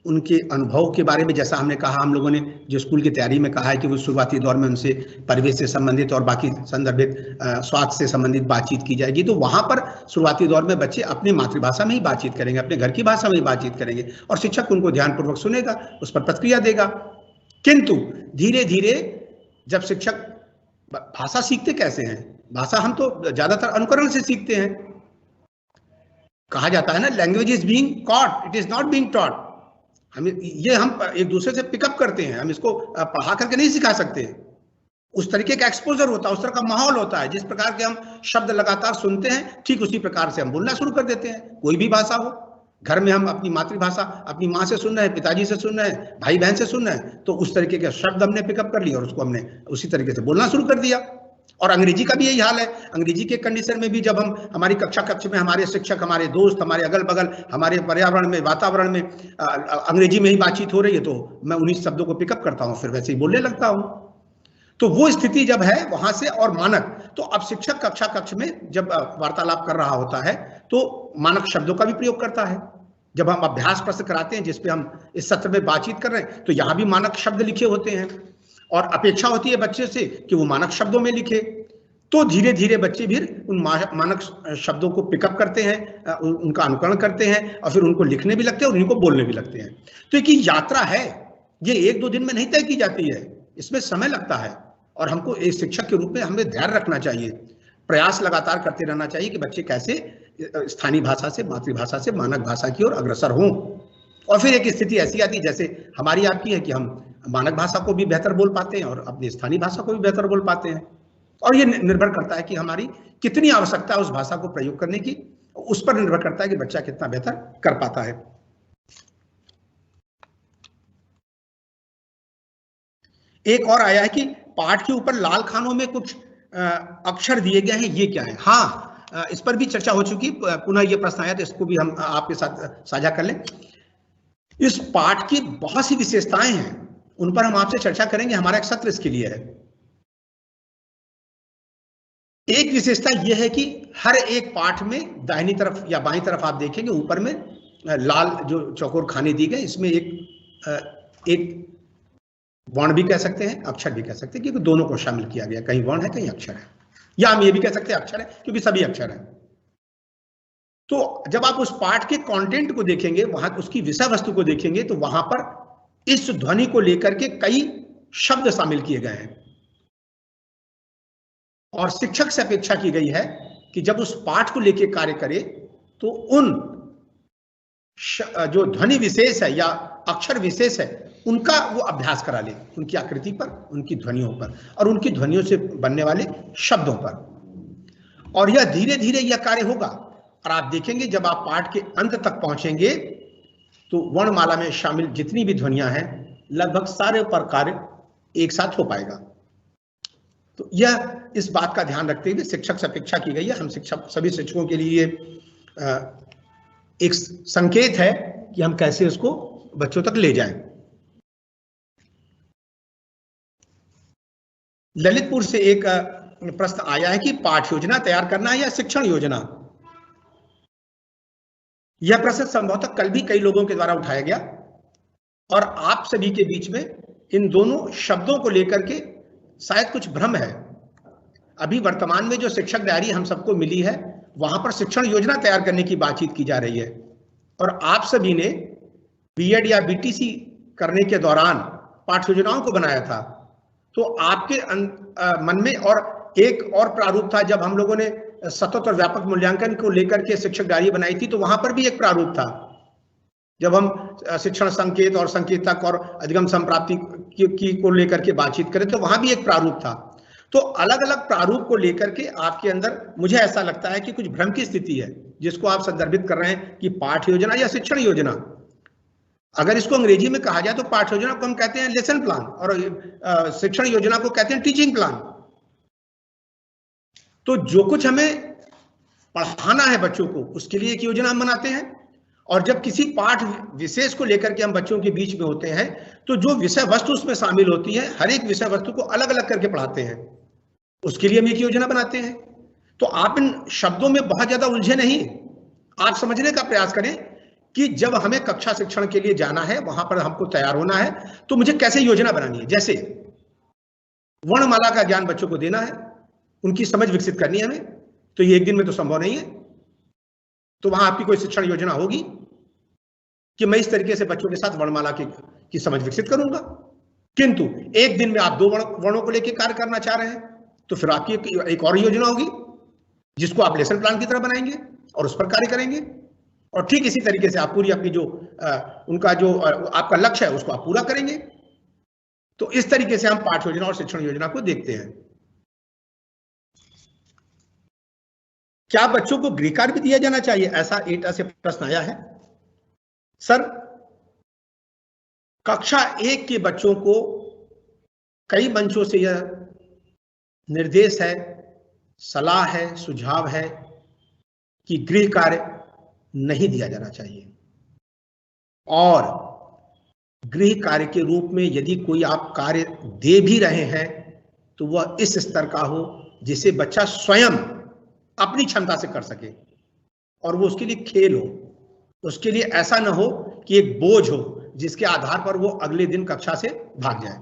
उनके अनुभव के बारे में, जैसा हमने कहा, हम लोगों ने जो स्कूल की तैयारी में कहा है कि वो शुरुआती दौर में उनसे परिवेश से संबंधित और बाकी संदर्भित स्वास्थ्य से संबंधित बातचीत की जाएगी। तो वहां पर शुरुआती दौर में बच्चे अपनी मातृभाषा में ही बातचीत करेंगे, अपने घर की भाषा में ही बातचीत करेंगे, और शिक्षक उनको ध्यानपूर्वक सुनेगा, उस पर प्रतिक्रिया देगा। किंतु धीरे धीरे जब शिक्षक, भाषा सीखते कैसे हैं, भाषा हम तो ज्यादातर अनुकरण से सीखते हैं। कहा जाता है ना, language is being caught, it is not being taught. हम एक दूसरे से पिकअप करते हैं, हम इसको पढ़ा करके नहीं सिखा सकते। उस तरीके का एक्सपोजर होता है, उस तरह का माहौल होता है। जिस प्रकार के हम शब्द लगातार सुनते हैं, ठीक उसी प्रकार से हम बोलना शुरू कर देते हैं। कोई भी भाषा हो, घर में हम अपनी मातृभाषा अपनी माँ से सुन रहे हैं, पिताजी से सुन रहे हैं, भाई बहन से सुन रहे हैं, तो उस तरीके के शब्द हमने पिकअप कर लिए और उसको हमने उसी तरीके से बोलना शुरू कर दिया। और अंग्रेजी का भी यही हाल है। अंग्रेजी के कंडीशन में भी जब हम हमारी कक्ष में हमारे शिक्षक, हमारे दोस्त, हमारे अगल बगल, हमारे पर्यावरण में, वातावरण में अंग्रेजी में ही बातचीत हो रही है, तो मैं उन्हीं शब्दों को पिकअप करता हूँ, फिर वैसे ही बोलने लगता हूँ। तो वो स्थिति जब है वहां से, और मानक, तो अब शिक्षक कक्ष में जब वार्तालाप कर रहा होता है तो मानक शब्दों का भी प्रयोग करता है। जब हम अभ्यास प्रश्न कराते हैं, जिसपे हम इस सत्र में बातचीत कर रहे हैं, तो यहाँ भी मानक शब्द लिखे होते हैं, और अपेक्षा होती है बच्चे से कि वो मानक शब्दों में लिखे। तो धीरे धीरे बच्चे भी उन मानक शब्दों को पिकअप करते हैं, उनका अनुकरण करते हैं, और फिर उनको लिखने भी लगते हैं और उनको बोलने भी लगते हैं। तो एक यात्रा है, ये 1-2 दिन में नहीं तय की जाती है, इसमें समय लगता है। और हमको एक शिक्षक के रूप में हमें ध्यान रखना चाहिए, प्रयास लगातार करते रहना चाहिए कि बच्चे कैसे स्थानीय भाषा से, मातृभाषा से मानक भाषा की ओर अग्रसर हों। और फिर एक स्थिति ऐसी आती है जैसे हमारी आपकी है कि हम मानक भाषा को भी बेहतर बोल पाते हैं और अपनी स्थानीय भाषा को भी बेहतर बोल पाते हैं। और ये निर्भर करता है कि हमारी कितनी आवश्यकता है उस भाषा को प्रयोग करने की, उस पर निर्भर करता है कि बच्चा कितना बेहतर कर पाता है। एक और आया है कि पाठ के ऊपर लाल खानों में कुछ अक्षर दिए गए हैं, ये क्या है। हाँ, इस पर भी चर्चा हो चुकी, पुनः ये प्रश्न आया तो इसको भी हम आपके साथ साझा कर लें। इस पाठ की बहुत सी विशेषताएं हैं, उन पर हम आपसे चर्चा करेंगे, हमारा एक सत्र इसके लिए है। एक विशेषता यह है कि हर एक पाठ में दाहिनी तरफ या बाईं तरफ आप देखेंगे, ऊपर में लाल जो चौकोर खाने दी गए, इसमें एक वर्ण भी कह सकते हैं, अक्षर भी कह सकते हैं, क्योंकि दोनों को शामिल किया गया, कहीं वर्ण है कहीं अक्षर है, या हम ये भी कह सकते हैं अक्षर है, क्योंकि सभी अक्षर हैं। तो जब आप उस पाठ के कंटेंट को देखेंगे, वहां उसकी विषय वस्तु को देखेंगे, तो वहां पर इस ध्वनि को लेकर के कई शब्द शामिल किए गए हैं। और शिक्षक से अपेक्षा की गई है कि जब उस पाठ को लेकर कार्य करे तो उन जो ध्वनि विशेष है या अक्षर विशेष है उनका वो अभ्यास करा ले, उनकी आकृति पर, उनकी ध्वनियों पर और उनकी ध्वनियों से बनने वाले शब्दों पर। और यह धीरे धीरे यह कार्य होगा, और आप देखेंगे जब आप पाठ के अंत तक पहुंचेंगे तो वर्णमाला में शामिल जितनी भी ध्वनियां हैं लगभग सारे पर कार्य एक साथ हो पाएगा। तो यह इस बात का ध्यान रखते हुए शिक्षक से अपेक्षा की गई है। हम सभी शिक्षकों के लिए एक संकेत है कि हम कैसे उसको बच्चों तक ले जाएं। ललितपुर से एक प्रश्न आया है कि पाठ योजना तैयार करना है या शिक्षण योजना। यह प्रश्न संभवतः कल भी कई लोगों के द्वारा उठाया गया और आप सभी के बीच में इन दोनों शब्दों को लेकर के शायद कुछ भ्रम है। अभी वर्तमान में जो शिक्षक डायरी हम सबको मिली है वहां पर शिक्षण योजना तैयार करने की बातचीत की जा रही है और आप सभी ने बीएड या बीटीसी करने के दौरान पाठ योजनाओं को बनाया था। तो आपके मन में और एक और प्रारूप था जब हम लोगों ने सतत और व्यापक मूल्यांकन को लेकर के शिक्षक डायरी बनाई थी, तो वहां पर भी एक प्रारूप था। जब हम शिक्षण संकेत और संकेतक और अधिगम संप्राप्ति की को लेकर के बातचीत करें तो वहां भी एक प्रारूप था। तो अलग अलग प्रारूप को लेकर के आपके अंदर मुझे ऐसा लगता है कि कुछ भ्रम की स्थिति है जिसको आप संदर्भित कर रहे हैं कि पाठ योजना या शिक्षण योजना। अगर इसको अंग्रेजी में कहा जाए तो पाठ योजना को हम कहते हैं लेसन प्लान और शिक्षण योजना को कहते हैं टीचिंग प्लान। तो जो कुछ हमें पढ़ाना है बच्चों को उसके लिए एक योजना हम बनाते हैं और जब किसी पाठ विशेष को लेकर के हम बच्चों के बीच में होते हैं तो जो विषय वस्तु उसमें शामिल होती है हर एक विषय वस्तु को अलग अलग करके पढ़ाते हैं, उसके लिए हम एक योजना बनाते हैं। तो आप इन शब्दों में बहुत ज्यादा उलझे नहीं, आप समझने का प्रयास करें कि जब हमें कक्षा शिक्षण के लिए जाना है वहां पर हमको तैयार होना है तो मुझे कैसे योजना बनानी है। जैसे वर्णमाला का ज्ञान बच्चों को देना है, उनकी समझ विकसित करनी है हमें, तो ये एक दिन में तो संभव नहीं है। तो वहां आपकी कोई शिक्षण योजना होगी कि मैं इस तरीके से बच्चों के साथ वर्णमाला की समझ विकसित करूंगा। किंतु एक दिन में आप 2 वर्णों को लेकर कार्य करना चाह रहे हैं तो फिर आपकी एक और योजना होगी जिसको आप लेसन प्लान की तरह बनाएंगे और उस पर कार्य करेंगे। और ठीक इसी तरीके से आप पूरी अपनी जो उनका जो आपका लक्ष्य है उसको आप पूरा करेंगे। तो इस तरीके से हम पाठ योजना और शिक्षण योजना को देखते हैं। क्या बच्चों को गृह कार्य भी दिया जाना चाहिए, ऐसा एटा से प्रश्न आया है। सर, कक्षा 1 के बच्चों को कई मंचों से यह निर्देश है, सलाह है, सुझाव है कि गृह कार्य नहीं दिया जाना चाहिए और गृह कार्य के रूप में यदि कोई आप कार्य दे भी रहे हैं तो वह इस स्तर का हो जिसे बच्चा स्वयं अपनी क्षमता से कर सके और वो उसके लिए खेल हो, उसके लिए ऐसा ना हो कि एक बोझ हो जिसके आधार पर वो अगले दिन कक्षा से भाग जाए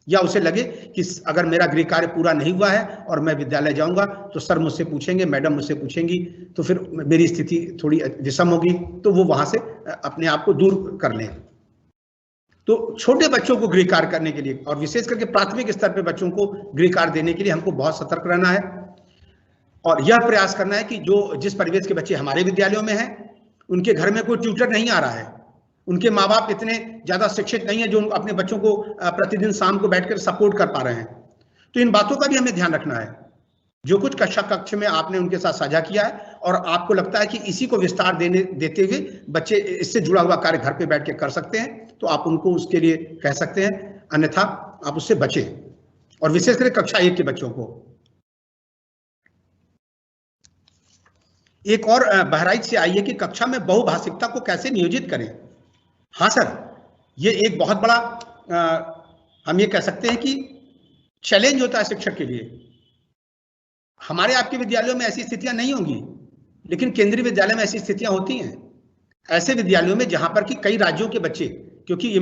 या उसे लगे कि अगर मेरा गृह कार्य पूरा नहीं हुआ है और मैं विद्यालय जाऊंगा तो सर मुझसे पूछेंगे, मैडम मुझसे पूछेंगी, तो फिर मेरी स्थिति थोड़ी विषम होगी, तो वो वहां से अपने आप को दूर कर लें। तो छोटे बच्चों को गृह कार्य करने के लिए और विशेष करके प्राथमिक स्तर पर बच्चों को गृह कार्य देने के लिए हमको बहुत सतर्क रहना है और यह प्रयास करना है कि जो जिस परिवेश के बच्चे हमारे विद्यालयों में हैं उनके घर में कोई ट्यूटर नहीं आ रहा है, उनके माँ बाप इतने ज्यादा शिक्षित नहीं है जो अपने बच्चों को प्रतिदिन शाम को बैठकर सपोर्ट कर पा रहे हैं। तो इन बातों का भी हमें ध्यान रखना है। जो कुछ कक्ष में आपने उनके साथ साझा किया है और आपको लगता है कि इसी को विस्तार देते हुए बच्चे इससे जुड़ा हुआ कार्य घर पे बैठ के कर सकते हैं तो आप उनको उसके लिए कह सकते हैं, अन्यथा आप उससे बचें। और विशेष करके कक्षा 1 के बच्चों को। एक और बहराइच से आई है कि कक्षा में बहुभाषिकता को कैसे नियोजित करें। हाँ सर, ये एक बहुत बड़ा हम ये कह सकते हैं कि चैलेंज होता है शिक्षक के लिए। हमारे आपके विद्यालयों में ऐसी स्थितियां नहीं होंगी, लेकिन केंद्रीय विद्यालय में ऐसी स्थितियां होती हैं। ऐसे विद्यालयों में जहां पर कि कई राज्यों के बच्चे, क्योंकि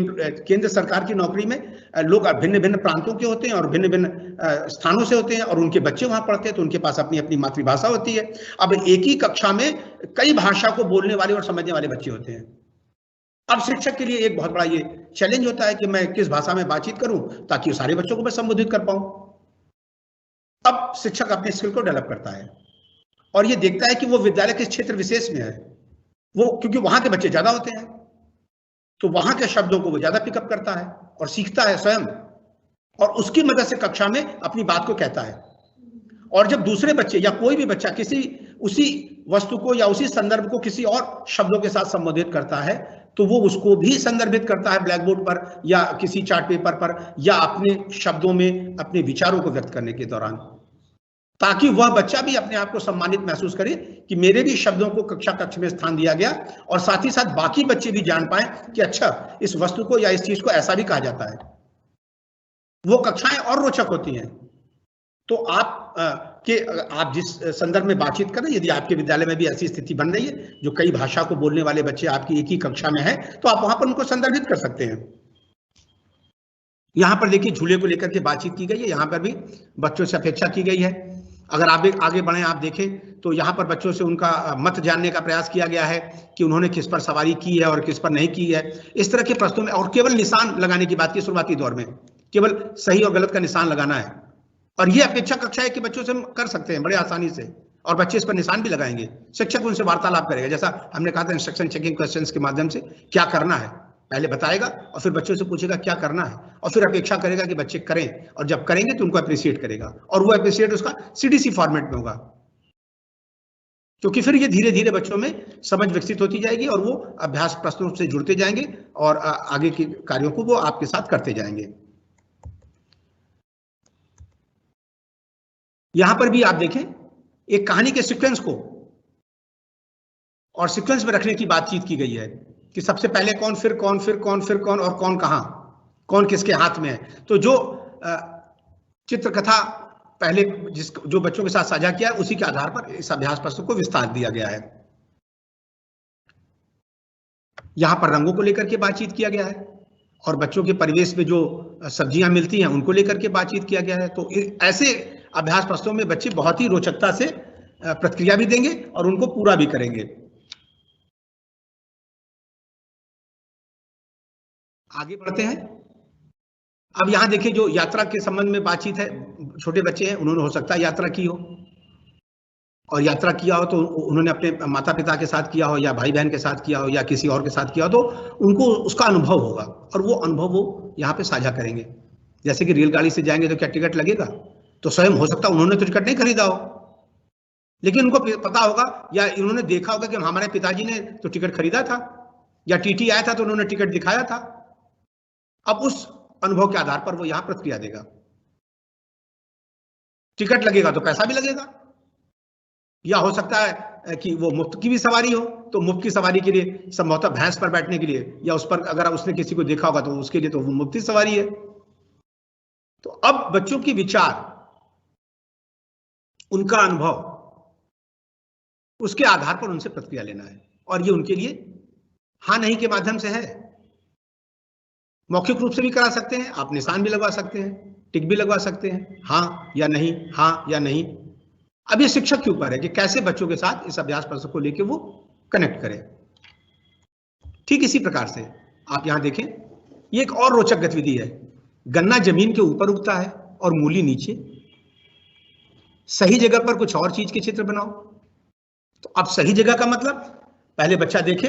केंद्र सरकार की नौकरी में लोग भिन्न भिन्न प्रांतों के होते हैं और भिन्न भिन्न स्थानों से होते हैं और उनके बच्चे वहां पढ़ते हैं तो उनके पास अपनी अपनी मातृभाषा होती है। अब एक ही कक्षा में कई भाषा को बोलने वाले और समझने वाले बच्चे होते हैं। अब शिक्षक के लिए एक बहुत बड़ा ये चैलेंज होता है कि मैं किस भाषा में बातचीत करूं ताकि सारे बच्चों को मैं संबोधित कर पाऊं। अब शिक्षक अपने स्किल को डेवलप करता है और ये देखता है कि वो विद्यालय किस क्षेत्र विशेष में है, वो क्योंकि वहां के बच्चे ज्यादा होते हैं तो वहां के शब्दों को वो ज्यादा पिकअप करता है और सीखता है स्वयं और उसकी मदद से कक्षा में अपनी बात को कहता है। और जब दूसरे बच्चे या कोई भी बच्चा किसी उसी वस्तु को या उसी संदर्भ को किसी और शब्दों के साथ संबोधित करता है तो वो उसको भी संदर्भित करता है ब्लैक बोर्ड पर या किसी चार्ट पेपर पर या अपने शब्दों में अपने विचारों को व्यक्त करने के दौरान, ताकि वह बच्चा भी अपने आप को सम्मानित महसूस करे कि मेरे भी शब्दों को कक्ष में स्थान दिया गया और साथ ही साथ बाकी बच्चे भी जान पाए कि अच्छा इस वस्तु को या इस चीज को ऐसा भी कहा जाता है। वो कक्षाएं और रोचक होती हैं तो आप जिस संदर्भ में बातचीत कर रहे हैं, यदि आपके विद्यालय में भी ऐसी स्थिति बन रही है जो कई भाषा को बोलने वाले बच्चे आपकी एक ही कक्षा में हैं, तो आप वहां पर उनको संदर्भित कर सकते हैं। यहां पर देखिए झूले को लेकर के बातचीत की गई है, यहां पर भी बच्चों से अपेक्षा की गई है। अगर आप आगे बढ़े, आप देखें तो यहाँ पर बच्चों से उनका मत जानने का प्रयास किया गया है कि उन्होंने किस पर सवारी की है और किस पर नहीं की है। इस तरह के प्रश्नों में और केवल निशान लगाने की बात की शुरुआती दौर में, केवल सही और गलत का निशान लगाना है, और ये अपेक्षा कक्षा है कि बच्चों से हम कर सकते हैं बड़े आसानी से, और बच्चे इस पर निशान भी लगाएंगे। शिक्षक उनसे वार्तालाप करेगा, जैसा हमने कहा था इंस्ट्रक्शन चेकिंग क्वेश्चंस के माध्यम से क्या करना है पहले बताएगा और फिर बच्चों से पूछेगा क्या करना है, और फिर अपेक्षा करेगा कि बच्चे करें, और जब करेंगे तो उनको अप्रिशिएट करेगा, और वो अप्रिशिएट उसका सीडीसी फॉर्मेट में होगा, क्योंकि फिर ये धीरे धीरे बच्चों में समझ विकसित होती जाएगी और वो अभ्यास प्रश्नों से जुड़ते जाएंगे और आगे के कार्यों को वो आपके साथ करते जाएंगे। यहां पर भी आप देखें एक कहानी के सीक्वेंस को और सीक्वेंस में रखने की बातचीत की गई है कि सबसे पहले कौन, फिर कौन, फिर कौन, फिर कौन, और कौन कहां, कौन किसके हाथ में है। तो जो चित्रकथा पहले जो बच्चों के साथ साझा किया है, उसी के आधार पर इस अभ्यास प्रश्न को विस्तार दिया गया है। यहां पर रंगों को लेकर के बातचीत किया गया है और बच्चों के परिवेश में जो सब्जियां मिलती हैं उनको लेकर के बातचीत किया गया है। तो ऐसे अभ्यास प्रश्नों में बच्चे बहुत ही रोचकता से प्रतिक्रिया भी देंगे और उनको पूरा भी करेंगे। आगे बढ़ते हैं। अब यहां देखिए जो यात्रा के संबंध में बातचीत है, छोटे बच्चे हैं, उन्होंने हो सकता है यात्रा की हो, और यात्रा किया हो तो उन्होंने अपने माता पिता के साथ किया हो या भाई बहन के साथ किया हो या किसी और के साथ किया हो, तो उनको उसका अनुभव होगा और वो अनुभव वो यहाँ पे साझा करेंगे। जैसे कि रेलगाड़ी से जाएंगे तो क्या टिकट लगेगा, तो स्वयं हो सकता है उन्होंने तो टिकट नहीं खरीदा हो, लेकिन उनको पता होगा या इन्होंने देखा होगा कि हमारे पिताजी ने तो टिकट खरीदा था या टीटी आया था तो उन्होंने टिकट दिखाया था। अब उस अनुभव के आधार पर वो यहां प्रतिक्रिया देगा। टिकट लगेगा तो पैसा भी लगेगा, या हो सकता है कि वो मुफ्त की भी सवारी हो, तो मुफ्त की सवारी के लिए संभवतः भैंस पर बैठने के लिए या उस पर अगर उसने किसी को देखा होगा तो उसके लिए तो वो मुफ्त सवारी है। तो अब बच्चों की विचार, उनका अनुभव, उसके आधार पर उनसे प्रतिक्रिया लेना है, और ये उनके लिए हाँ नहीं के माध्यम से है। मौखिक रूप से भी करा सकते हैं, आप निशान भी लगवा सकते हैं, टिक भी लगवा सकते हैं, हाँ या नहीं, हाँ या नहीं। अब ये शिक्षक के ऊपर है कि कैसे बच्चों के साथ इस अभ्यास प्रश्न को लेकर वो कनेक्ट करें। ठीक इसी प्रकार से आप यहां देखें, ये एक और रोचक गतिविधि है। गन्ना जमीन के ऊपर उगता है और मूली नीचे। सही जगह पर कुछ और चीज के चित्र बनाओ। तो अब सही जगह का मतलब, पहले बच्चा देखे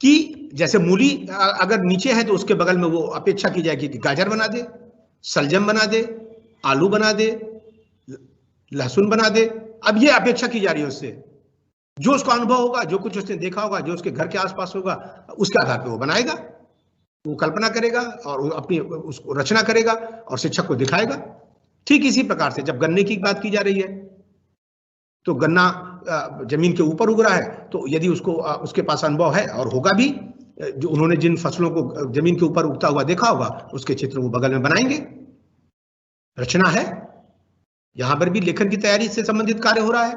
कि जैसे मूली अगर नीचे है तो उसके बगल में वो अपेक्षा की जाएगी कि गाजर बना दे, सलजम बना दे, आलू बना दे, लहसुन बना दे। अब ये अपेक्षा की जा रही है उससे, जो उसका अनुभव होगा, जो कुछ उसने देखा होगा, जो उसके घर के आसपास होगा, उसके आधार पर वो बनाएगा, वो कल्पना करेगा और अपनी उसको रचना करेगा और शिक्षक को दिखाएगा। ठीक इसी प्रकार से जब गन्ने की बात की जा रही है तो गन्ना जमीन के ऊपर उग रहा है, तो यदि उसको उसके पास अनुभव है और होगा भी, जो उन्होंने जिन फसलों को जमीन के ऊपर उगता हुआ देखा होगा उसके चित्र वो बगल में बनाएंगे। रचना है, यहां पर भी लेखन की तैयारी से संबंधित कार्य हो रहा है।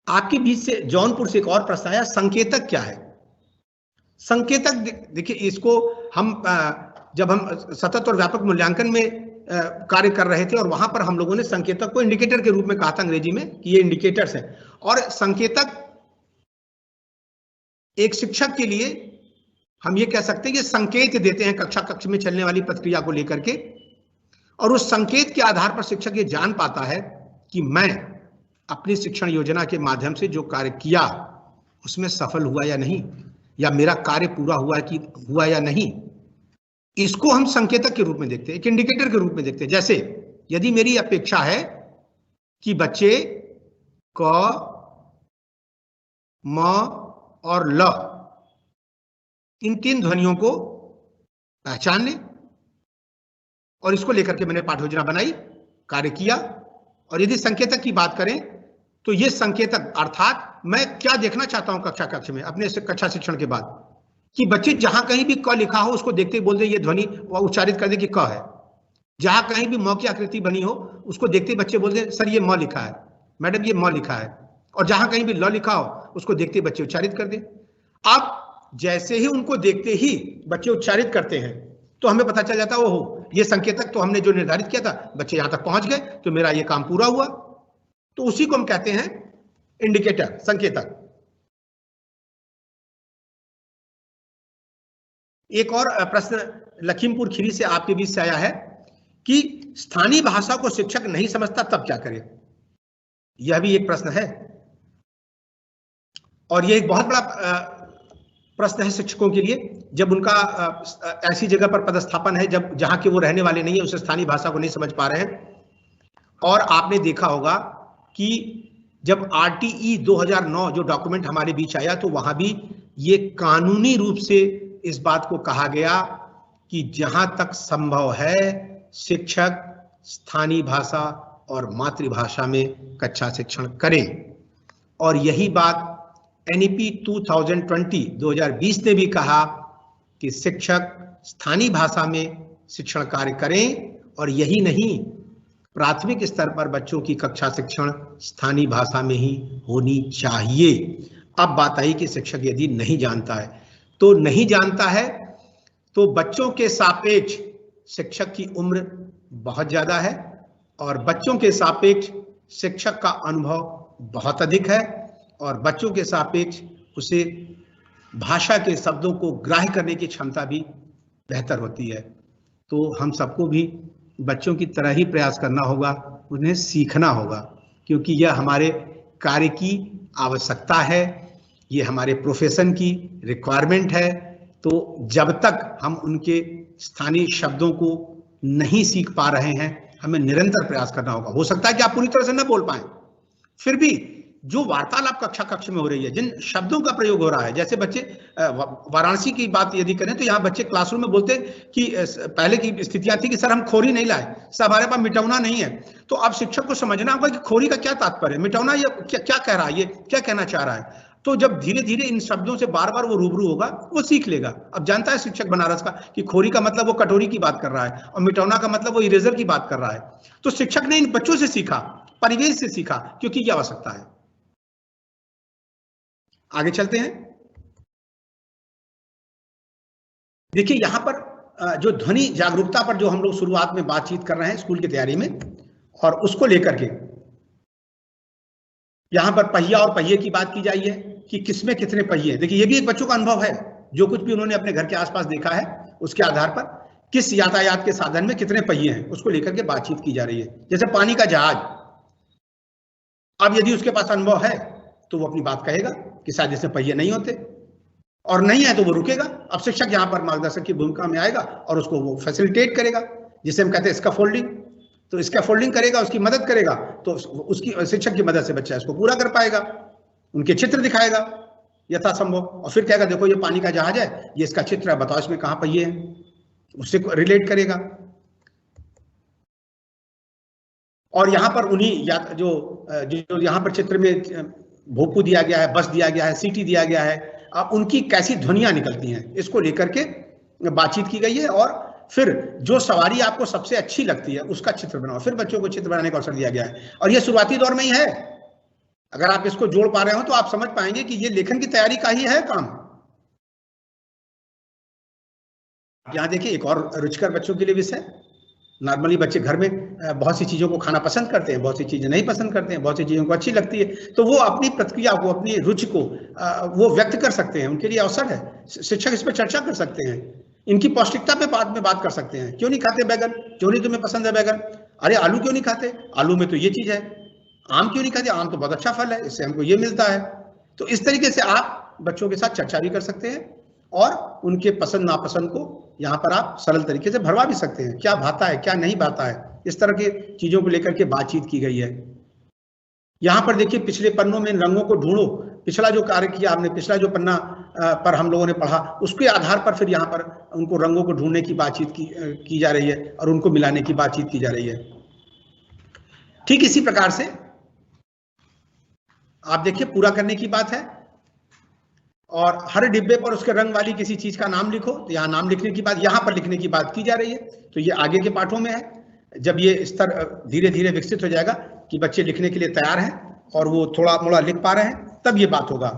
आपके बीच से जौनपुर से एक और प्रश्न आया, संकेतक क्या है। संकेतक देखिए, इसको हम जब हम सतत और व्यापक मूल्यांकन में कार्य कर रहे थे और वहां पर हम लोगों ने संकेतक को इंडिकेटर के रूप में कहा था अंग्रेजी में कि ये इंडिकेटर्स हैं, और संकेतक एक शिक्षक के लिए हम ये कह सकते हैं कि संकेत देते हैं कक्षा कक्ष में चलने वाली प्रक्रिया को लेकर के, और उस संकेत के आधार पर शिक्षक ये जान पाता है कि मैं अपनी शिक्षण योजना के माध्यम से जो कार्य किया उसमें सफल हुआ या नहीं, या मेरा कार्य पूरा हुआ या नहीं। इसको हम संकेतक के रूप में देखते हैं, एक इंडिकेटर के रूप में देखते हैं। जैसे यदि मेरी अपेक्षा है कि बच्चे क, म और ल इन 3 ध्वनियों को पहचान लें, और इसको लेकर के मैंने पाठ योजना बनाई, कार्य किया। और यदि संकेतक की बात करें तो ये संकेतक अर्थात मैं क्या देखना चाहता हूं कक्षा कक्ष में अपने कक्षा शिक्षण के बाद, कि बच्चे जहां कहीं भी क लिखा हो उसको देखते ही बोल दे, ये ध्वनि उच्चारित कर दे कि क है। जहां कहीं भी म की आकृति बनी हो उसको देखते ही बच्चे बोल दे, सर ये म लिखा है, मैडम ये म लिखा है। और जहां कहीं भी ल लिखा हो उसको देखते ही बच्चे उच्चारित कर दे। अब जैसे ही उनको देखते ही बच्चे उच्चारित करते हैं तो हमें पता चल जाता है, ओहो ये संकेतक तो हमने जो निर्धारित किया था, बच्चे यहां तक पहुंच गए तो मेरा ये काम पूरा हुआ। तो उसी को हम कहते हैं इंडिकेटर, संकेतक। एक और प्रश्न लखीमपुर खीरी से आपके बीच से आया है कि स्थानीय भाषा को शिक्षक नहीं समझता तब क्या करे। यह भी एक प्रश्न है और यह एक बहुत बड़ा प्रश्न है शिक्षकों के लिए, जब उनका ऐसी जगह पर पदस्थापन है जब जहां के वो रहने वाले नहीं है, उस स्थानीय भाषा को नहीं समझ पा रहे हैं। और आपने देखा होगा कि जब RTE 2009 जो डॉक्यूमेंट हमारे बीच आया तो वहां भी ये कानूनी रूप से इस बात को कहा गया कि जहां तक संभव है शिक्षक स्थानीय भाषा और मातृभाषा में कक्षा शिक्षण करें। और यही बात NEP 2020 ने भी कहा कि शिक्षक स्थानीय भाषा में शिक्षण कार्य करें। और यही नहीं, प्राथमिक स्तर पर बच्चों की कक्षा शिक्षण स्थानीय भाषा में ही होनी चाहिए। अब बात आई कि शिक्षक यदि नहीं जानता है तो नहीं जानता है तो बच्चों के सापेक्ष शिक्षक की उम्र बहुत ज्यादा है और बच्चों के सापेक्ष शिक्षक का अनुभव बहुत अधिक है और बच्चों के सापेक्ष उसे भाषा के शब्दों को ग्राह्य करने की क्षमता भी बेहतर होती है। तो हम सबको भी बच्चों की तरह ही प्रयास करना होगा, उन्हें सीखना होगा, क्योंकि यह हमारे कार्य की आवश्यकता है, ये हमारे प्रोफेशन की रिक्वायरमेंट है। तो जब तक हम उनके स्थानीय शब्दों को नहीं सीख पा रहे हैं हमें निरंतर प्रयास करना होगा। हो सकता है कि आप पूरी तरह से न बोल पाए, फिर भी जो वार्तालाप कक्ष में हो रही है, जिन शब्दों का प्रयोग हो रहा है, जैसे बच्चे वाराणसी की बात यदि करें तो यहाँ बच्चे क्लासरूम में बोलते कि पहले की स्थितियां थी कि सर हम खोरी नहीं लाए, सर हमारे पास मिटौना नहीं है। तो अब शिक्षक को समझना होगा कि खोरी का क्या तात्पर्य है, मिटौना ये क्या कह रहा है, ये क्या कहना चाह रहा है। तो जब धीरे धीरे इन शब्दों से बार बार वो रूबरू होगा वो सीख लेगा। अब जानता है शिक्षक बनारस का कि खोरी का मतलब वो कटोरी की बात कर रहा है और मिटौना का मतलब वो इरेजर की बात कर रहा है। तो शिक्षक ने इन बच्चों से सीखा, परिवेश से सीखा, क्योंकि ये आवश्यकता है। आगे चलते हैं। देखिए यहां पर जो ध्वनि जागरूकता पर जो हम लोग शुरुआत में बातचीत कर रहे हैं स्कूल की तैयारी में, और उसको लेकर के यहां पर पहिया और पहिए की बात की जाती है कि किसमें कितने पहिए। देखिए ये भी एक बच्चों का अनुभव है, जो कुछ भी उन्होंने अपने घर के आसपास देखा है उसके आधार पर किस यातायात के साधन में कितने पहिए हैं उसको लेकर के बातचीत की जा रही है। जैसे पानी का जहाज, अब यदि उसके पास अनुभव है तो वो अपनी बात कहेगा कि शायद इसमें पहिए नहीं होते, और नहीं है तो वो रुकेगा। अब शिक्षक यहाँ पर मार्गदर्शक की भूमिका में आएगा और उसको वो फैसिलिटेट करेगा, जिसे हम कहते हैं स्कैफोल्डिंग। तो स्कैफोल्डिंग करेगा, उसकी मदद करेगा, तो उसकी शिक्षक की मदद से बच्चा इसको पूरा कर पाएगा। उनके चित्र दिखाएगा यथासंभव और फिर कहेगा देखो ये पानी का जहाज है, ये इसका चित्र है, बताओ इसमें कहाँ पहिए हैं, उससे रिलेट करेगा। और यहाँ पर उन्हीं जो यहाँ पर चित्र में भोपू दिया गया है, बस दिया गया है, सीटी दिया गया है, अब उनकी कैसी ध्वनियां निकलती हैं इसको लेकर के बातचीत की गई है। और फिर जो सवारी आपको सबसे अच्छी लगती है उसका चित्र बनाओ, फिर बच्चों को चित्र बनाने का अवसर दिया गया है। और ये शुरुआती दौर में ही है, अगर आप इसको जोड़ पा रहे हो तो आप समझ पाएंगे कि ये लेखन की तैयारी का ही है काम। यहाँ देखिए एक और रुचिकर बच्चों के लिए विषय। नॉर्मली बच्चे घर में बहुत सी चीजों को खाना पसंद करते हैं, बहुत सी चीजें नहीं पसंद करते हैं, बहुत सी चीजों को अच्छी लगती है, तो वो अपनी प्रतिक्रिया को, अपनी रुचि को वो व्यक्त कर सकते हैं। उनके लिए अवसर है, शिक्षक इस पर चर्चा कर सकते हैं, इनकी पौष्टिकता पे बाद में बात कर सकते हैं। क्यों नहीं खाते बैगन, क्यों नहीं तुम्हें पसंद है बैगन, अरे आलू क्यों नहीं खाते, आलू में तो ये चीज है, आम क्यों नहीं खाते, आम तो बहुत अच्छा फल है, इससे हमको ये मिलता है। तो इस तरीके से आप बच्चों के साथ चर्चा भी कर सकते हैं और उनके पसंद नापसंद को यहाँ पर आप सरल तरीके से भरवा भी सकते हैं, क्या भाता है क्या नहीं भाता है, इस तरह की चीजों को लेकर के बातचीत की गई है। यहाँ पर देखिए पिछले पन्नों में रंगों को ढूंढो, पिछला जो कार्य किया आपने, पिछला जो पन्ना पर हम लोगों ने पढ़ा उसके आधार पर फिर यहाँ पर उनको रंगों को ढूंढने की बातचीत की जा रही है और उनको मिलाने की बातचीत की जा रही है। ठीक इसी प्रकार से आप देखिए पूरा करने की बात है और हर डिब्बे पर उसके रंग वाली किसी चीज का नाम लिखो। तो यहाँ नाम लिखने की बात, यहाँ पर लिखने की बात की जा रही है। तो ये आगे के पाठों में है। जब ये स्तर धीरे धीरे विकसित हो जाएगा कि बच्चे लिखने के लिए तैयार हैं और वो थोड़ा मोड़ा लिख पा रहे हैं, तब ये बात होगा।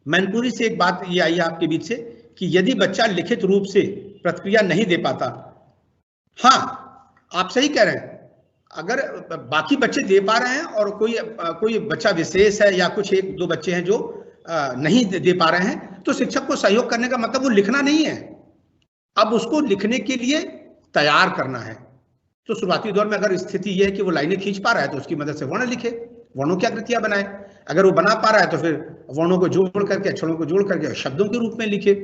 मैनपुरी से एक बात ये आई है आपके बीच से कि यदि बच्चा लिखित रूप से प्रतिक्रिया नहीं दे पाता, हाँ आप सही कह रहे हैं, अगर बाकी बच्चे दे पा रहे हैं और कोई बच्चा विशेष है या कुछ एक दो बच्चे हैं जो नहीं दे पा रहे हैं, तो शिक्षक को सहयोग करने का मतलब वो लिखना नहीं है, अब उसको लिखने के लिए तैयार करना है। तो शुरुआती दौर में अगर स्थिति ये है कि वो लाइनें खींच पा रहा है तो उसकी मदद से वर्ण लिखे, वर्णों की आकृतियां बनाए। अगर वो बना पा रहा है तो फिर वर्णों को जोड़ करके, अक्षरों को जोड़ करके शब्दों के रूप में लिखे।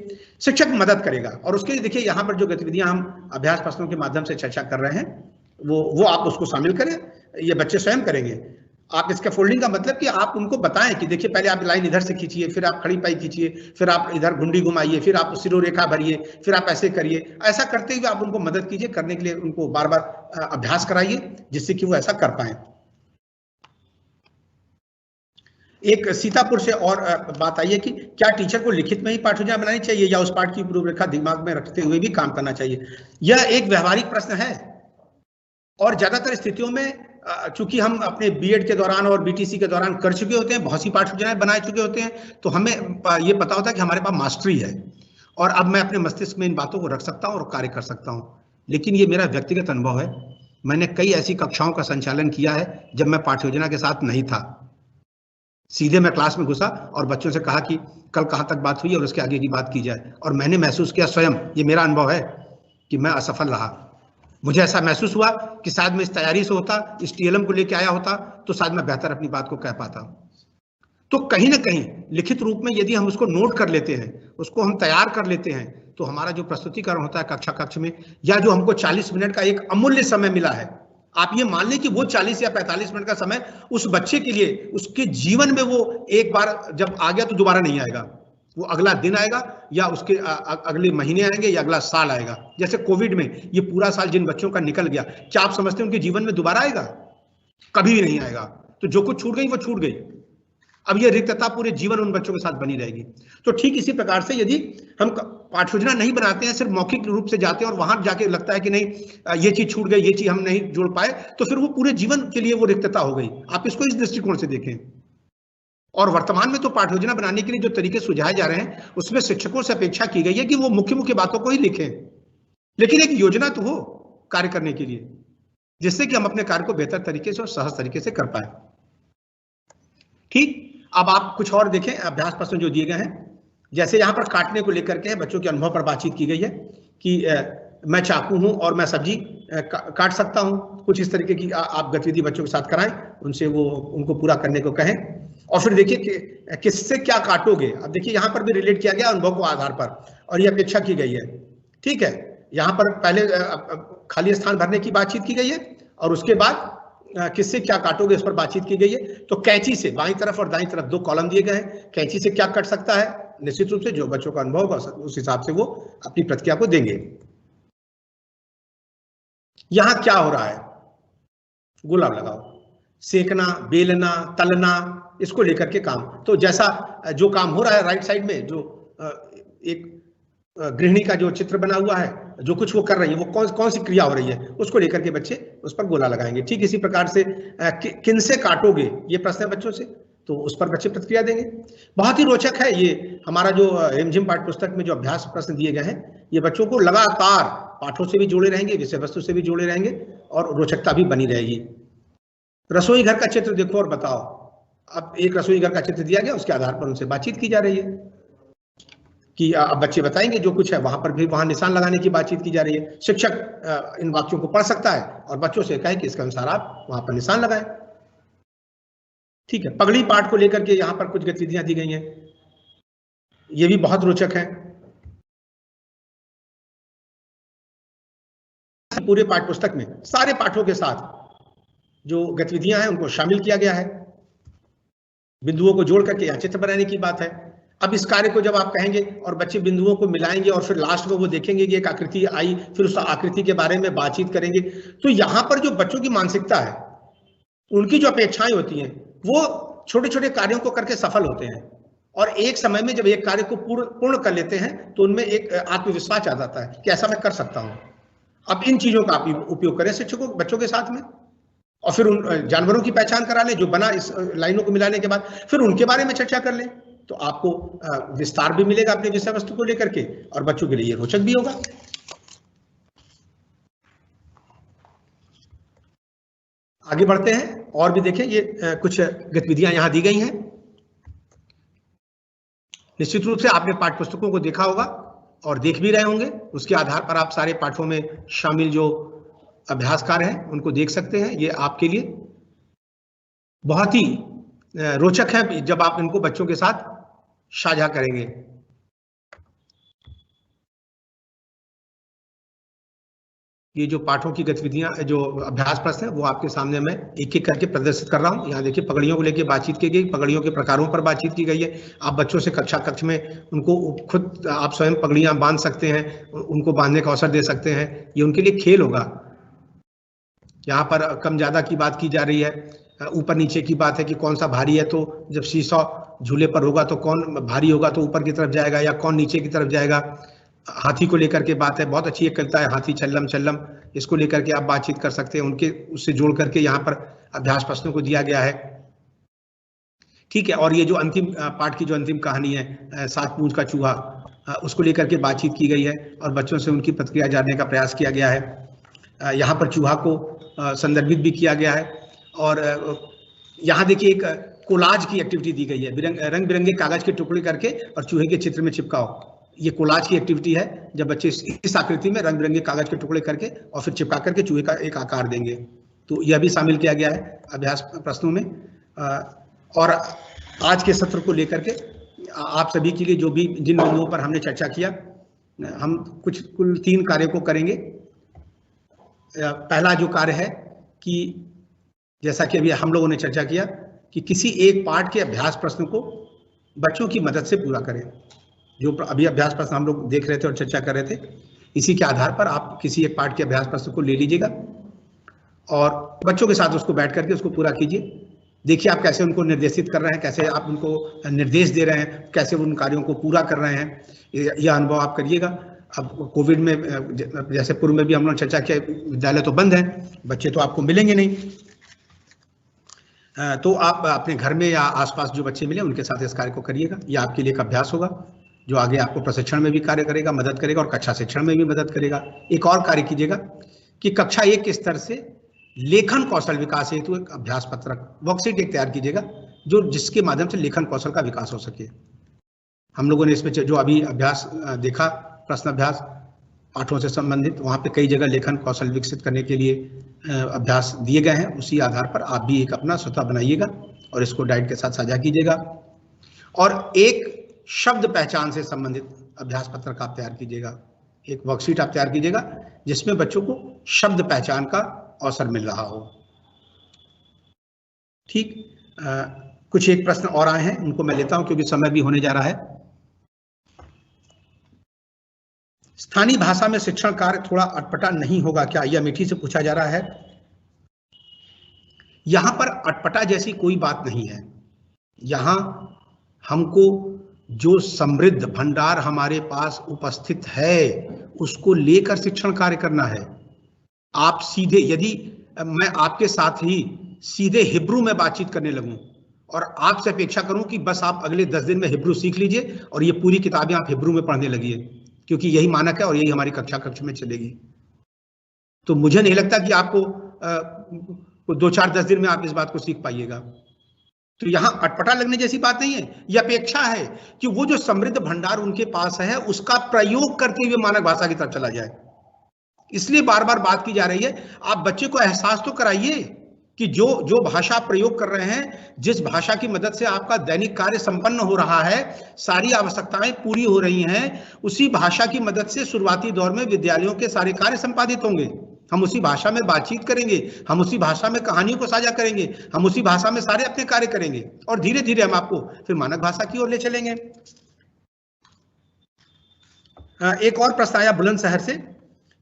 शिक्षक मदद करेगा। और उसके लिए देखिए यहाँ पर जो गतिविधियां हम अभ्यास प्रश्नों के माध्यम से चर्चा कर रहे हैं वो आप उसको शामिल करें, ये बच्चे स्वयं करेंगे। आप इसका फोल्डिंग का मतलब कि आप उनको बताएं कि देखिए पहले आप लाइन इधर से खींचिए, फिर आप खड़ी पाई खींचिए, फिर आप इधर घुंडी घुमाइए, फिर आप सिरोरेखा भरिए, फिर आप ऐसे करिए। ऐसा करते हुए आप उनको मदद कीजिए, करने के लिए उनको बार बार अभ्यास कराइए जिससे कि वो ऐसा कर पाए। एक सीतापुर से और बात आई है कि क्या टीचर को लिखित में ही पाठ योजना बनानी चाहिए या उस पाठ की रूपरेखा दिमाग में रखते हुए भी काम करना चाहिए? यह एक व्यवहारिक प्रश्न है और ज्यादातर स्थितियों में चूंकि हम अपने बीएड के दौरान और बीटीसी के दौरान कर चुके होते हैं, बहुत सी पाठ योजनाएं बना चुके होते हैं, तो हमें ये पता होता है कि हमारे पास मास्टरी है और अब मैं अपने मस्तिष्क में इन बातों को रख सकता हूं और कार्य कर सकता हूं। लेकिन ये मेरा व्यक्तिगत अनुभव है। मैंने कई ऐसी कक्षाओं का संचालन किया है जब मैं पाठ योजना के साथ नहीं था। सीधे मैं क्लास में घुसा और बच्चों से कहा कि कल कहाँ तक बात हुई और उसके आगे की बात की जाए, और मैंने महसूस किया स्वयं, ये मेरा अनुभव है, कि मैं असफल रहा। मुझे ऐसा महसूस हुआ कि शायद मैं इस तैयारी से होता, इस टीएलएम को लेके आया होता तो शायद मैं बेहतर अपनी बात को कह पाता। तो कहीं ना कहीं लिखित रूप में यदि हम उसको नोट कर लेते हैं, उसको हम तैयार कर लेते हैं, तो हमारा जो प्रस्तुतिकरण होता है कक्ष में, या जो हमको 40 मिनट का एक अमूल्य समय मिला है, आप ये मान लें कि वो 40 या 45 मिनट का समय उस बच्चे के लिए, उसके जीवन में वो एक बार जब आ गया तो दोबारा नहीं आएगा। वो अगला दिन आएगा या उसके अगले महीने आएंगे या अगला साल आएगा। जैसे कोविड में ये पूरा साल जिन बच्चों का निकल गया, क्या आप समझते हैं उनके जीवन में दोबारा आएगा? कभी भी नहीं आएगा। तो जो कुछ छूट गई वो छूट गई। अब ये रिक्तता पूरे जीवन उन बच्चों के साथ बनी रहेगी। तो ठीक इसी प्रकार से यदि हम पाठ योजना नहीं बनाते हैं, सिर्फ मौखिक रूप से जाते हैं और वहां जाके लगता है कि नहीं ये चीज छूट गई, ये चीज हम नहीं जोड़ पाए, तो फिर वो पूरे जीवन के लिए वो रिक्तता हो गई। आप इसको इस दृष्टिकोण से देखें। और वर्तमान में तो पाठ योजना बनाने के लिए जो तरीके सुझाए जा रहे हैं उसमें शिक्षकों से अपेक्षा की गई है कि वो मुख्य बातों को ही लिखें, लेकिन एक योजना तो हो कार्य करने के लिए, जिससे कि हम अपने कार्य को बेहतर तरीके से और सहज तरीके से कर पाए। ठीक, अब आप कुछ और देखें अभ्यास प्रश्न जो दिए गए हैं। जैसे यहाँ पर काटने को लेकर के बच्चों के अनुभव पर बातचीत की गई है कि मैं चाकू हूं और मैं सब्जी काट सकता हूं। कुछ इस तरीके की आप गतिविधि बच्चों के साथ कराएं, उनसे वो उनको पूरा करने को कहें। और फिर देखिए कि किससे क्या काटोगे। अब देखिए यहाँ पर भी रिलेट किया गया अनुभव को आधार पर, और ये अपेक्षा की गई है। ठीक है, यहाँ पर पहले खाली स्थान भरने की बातचीत की गई है और उसके बाद किससे क्या काटोगे उस पर बातचीत की गई है। तो कैंची से बाईं तरफ और दाईं तरफ 2 कॉलम दिए गए हैं। कैंची से क्या कट सकता है, निश्चित रूप से जो बच्चों का अनुभव होगा उस हिसाब से वो अपनी प्रतिक्रिया को देंगे। यहां क्या हो रहा है, गुलाब लगाओ, सेकना, बेलना, तलना, इसको लेकर के काम। तो जैसा जो काम हो रहा है राइट साइड में, जो एक गृहिणी का जो चित्र बना हुआ है, जो कुछ वो कर रही है, वो कौन सी क्रिया हो रही है, उसको लेकर के बच्चे उस पर गोला लगाएंगे। ठीक इसी प्रकार से किन से काटोगे, ये प्रश्न है बच्चों से, तो उस पर बच्चे प्रतिक्रिया देंगे। बहुत ही रोचक है ये हमारा जो रिमझिम पाठ्य पुस्तक में जो अभ्यास प्रश्न दिए गए हैं, ये बच्चों को लगातार पाठों से भी जोड़े रहेंगे, विषय वस्तु से भी जोड़े रहेंगे और रोचकता भी बनी रहेगी। रसोई घर का चित्र देखो और बताओ। अब एक रसोई घर का चित्र दिया गया, उसके आधार पर उनसे बातचीत की जा रही है कि अब बच्चे बताएंगे जो कुछ है, वहां पर भी वहां निशान लगाने की बातचीत की जा रही है। शिक्षक इन वाक्यों को पढ़ सकता है और बच्चों से कहे कि इसके अनुसार आप वहां पर निशान लगाएं। ठीक है, पगड़ी पाठ को लेकर के यहाँ पर कुछ गतिविधियां दी गई हैं, ये भी बहुत रोचक है। पूरे पाठ्य पुस्तक में सारे पाठों के साथ जो गतिविधियां हैं उनको शामिल किया गया है। बिंदुओं को जोड़ करके यहाँ चित्र बनाने की बात है। अब इस कार्य को जब आप कहेंगे और बच्चे बिंदुओं को मिलाएंगे और फिर लास्ट में वो देखेंगे कि एक आकृति आई, फिर उस आकृति के बारे में बातचीत करेंगे, तो यहाँ पर जो बच्चों की मानसिकता है, उनकी जो अपेक्षाएं होती हैं, वो छोटे छोटे कार्यों को करके सफल होते हैं। और एक समय में जब एक कार्य को पूर्ण कर लेते हैं तो उनमें एक आत्मविश्वास आ जाता है कि ऐसा मैं कर सकता हूं। अब इन चीजों का आप उपयोग करें शिक्षकों बच्चों के साथ में, और फिर उन जानवरों की पहचान करा लें जो बना इस लाइनों को मिलाने के बाद, फिर उनके बारे में चर्चा कर लें, तो आपको विस्तार भी मिलेगा अपने विषय वस्तु को लेकर के, और बच्चों के लिए रोचक भी होगा। आगे बढ़ते हैं और भी देखें, ये कुछ गतिविधियां यहां दी गई हैं। निश्चित रूप से आपने पाठ्य पुस्तकों को देखा होगा और देख भी रहे होंगे, उसके आधार पर आप सारे पाठों में शामिल जो अभ्यास कार्य हैं उनको देख सकते हैं। ये आपके लिए बहुत ही रोचक है जब आप इनको बच्चों के साथ साझा करेंगे। ये जो पाठों की गतिविधियां, जो अभ्यास प्रश्न है, वो आपके सामने मैं एक एक करके प्रदर्शित कर रहा हूं। यहाँ देखिए, पगड़ियों को लेकर बातचीत की गई, पगड़ियों के प्रकारों पर बातचीत की गई है। आप बच्चों से कक्ष में उनको खुद आप स्वयं पगड़ियां बांध सकते हैं, उनको बांधने का अवसर दे सकते हैं। ये उनके लिए खेल होगा। यहाँ पर कम ज्यादा की बात की जा रही है, ऊपर नीचे की बात है कि कौन सा भारी है, तो जब सीसॉ झूले पर होगा तो कौन भारी होगा तो ऊपर की तरफ जाएगा या कौन नीचे की तरफ जाएगा। हाथी को लेकर के बात है, बहुत अच्छी एक कविता है, हाथी चल्लम चल्लम, इसको लेकर के आप बातचीत कर सकते हैं। उनके उससे जोड़ करके यहाँ पर अभ्यास प्रश्नों को दिया गया है। ठीक है, और ये जो अंतिम पाठ की जो अंतिम कहानी है, 7 पूंछ का चूहा, उसको लेकर के बातचीत की गई है और बच्चों से उनकी प्रतिक्रिया जानने का प्रयास किया गया है। यहाँ पर चूहा को संदर्भित भी किया गया है। और यहाँ देखिए, एक कोलाज की एक्टिविटी दी गई है, रंग बिरंगे कागज के टुकड़े करके और चूहे के चित्र में चिपकाओ। ये कोलाज की एक्टिविटी है, जब बच्चे इस आकृति में रंग बिरंगे कागज के टुकड़े करके और फिर चिपका करके चूहे का एक आकार देंगे। तो यह भी शामिल किया गया है अभ्यास प्रश्नों में। और आज के सत्र को लेकर के आप सभी के लिए जो भी जिन बिंदुओं पर हमने चर्चा किया, हम कुल 3 कार्यों को करेंगे। पहला जो कार्य है कि जैसा कि अभी हम लोगों ने चर्चा किया कि किसी एक पाठ के अभ्यास प्रश्न को बच्चों की मदद से पूरा करें। जो अभी अभ्यास प्रश्न हम लोग देख रहे थे और चर्चा कर रहे थे, इसी के आधार पर आप किसी एक पाठ के अभ्यास प्रश्न को ले लीजिएगा और बच्चों के साथ उसको बैठ करके उसको पूरा कीजिए। देखिए आप कैसे उनको निर्देशित कर रहे हैं, कैसे आप उनको निर्देश दे रहे हैं, कैसे उन कार्यों को पूरा कर रहे हैं, यह अनुभव आप करिएगा। अब कोविड में जैसे पूर्व में भी हम लोग चर्चा किया, विद्यालय तो बंद है, बच्चे तो आपको मिलेंगे नहीं, तो आप अपने घर में या आसपास जो बच्चे मिले उनके साथ इस कार्य को करिएगा। यह आपके लिए एक अभ्यास होगा जो आगे आपको प्रशिक्षण में भी कार्य करेगा, मदद करेगा और कक्षा शिक्षण में भी मदद करेगा। एक और कार्य कीजिएगा कि कक्षा 1 के स्तर से लेखन कौशल विकास हेतु एक अभ्यास पत्रक, वर्कशीट एक तैयार कीजिएगा जो जिसके माध्यम से लेखन कौशल का विकास हो सके। हम लोगों ने इसमें जो अभी अभ्यास देखा, प्रश्न अभ्यास पाठों से संबंधित, वहाँ पे कई जगह लेखन कौशल विकसित करने के लिए अभ्यास दिए गए हैं। उसी आधार पर आप भी एक अपना स्वतः बनाइएगा और इसको डाइट के साथ साझा कीजिएगा। और एक शब्द पहचान से संबंधित अभ्यास पत्रक आप तैयार कीजिएगा, एक वर्कशीट आप तैयार कीजिएगा जिसमें बच्चों को शब्द पहचान का अवसर मिल रहा हो। ठीक, कुछ एक प्रश्न और आए हैं, उनको मैं लेता हूं क्योंकि समय भी होने जा रहा है। स्थानीय भाषा में शिक्षण कार्य थोड़ा अटपटा नहीं होगा क्या, यह अमेठी से पूछा जा रहा है। यहां पर अटपटा जैसी कोई बात नहीं है। यहां हमको जो समृद्ध भंडार हमारे पास उपस्थित है उसको लेकर शिक्षण कार्य करना है। आप सीधे, यदि मैं आपके साथ ही सीधे हिब्रू में बातचीत करने लगूं और आपसे अपेक्षा करूं कि बस आप अगले 10 दिन में हिब्रू सीख लीजिए और ये पूरी किताबें आप हिब्रू में पढ़ने लगिए क्योंकि यही मानक है और यही हमारी कक्ष में चलेगी, तो मुझे नहीं लगता कि आपको 2-4-10 दिन में आप इस बात को सीख पाइएगा। तो यहां अटपटा लगने जैसी बात नहीं है। यह अपेक्षा है कि वो जो समृद्ध भंडार उनके पास है उसका प्रयोग करते हुए मानक भाषा की तरफ चला जाए। इसलिए बार बार बात की जा रही है, आप बच्चे को एहसास तो कराइए कि जो भाषा प्रयोग कर रहे हैं, जिस भाषा की मदद से आपका दैनिक कार्य संपन्न हो रहा है, सारी आवश्यकताएं पूरी हो रही हैं, उसी भाषा की मदद से शुरुआती दौर में विद्यालयों के सारे कार्य संपादित होंगे। हम उसी भाषा में बातचीत करेंगे, हम उसी भाषा में कहानियों को साझा करेंगे, हम उसी भाषा में सारे अपने कार्य करेंगे और धीरे धीरे हम आपको फिर मानक भाषा की ओर ले चलेंगे। एक और प्रश्न आया बुलंदशहर से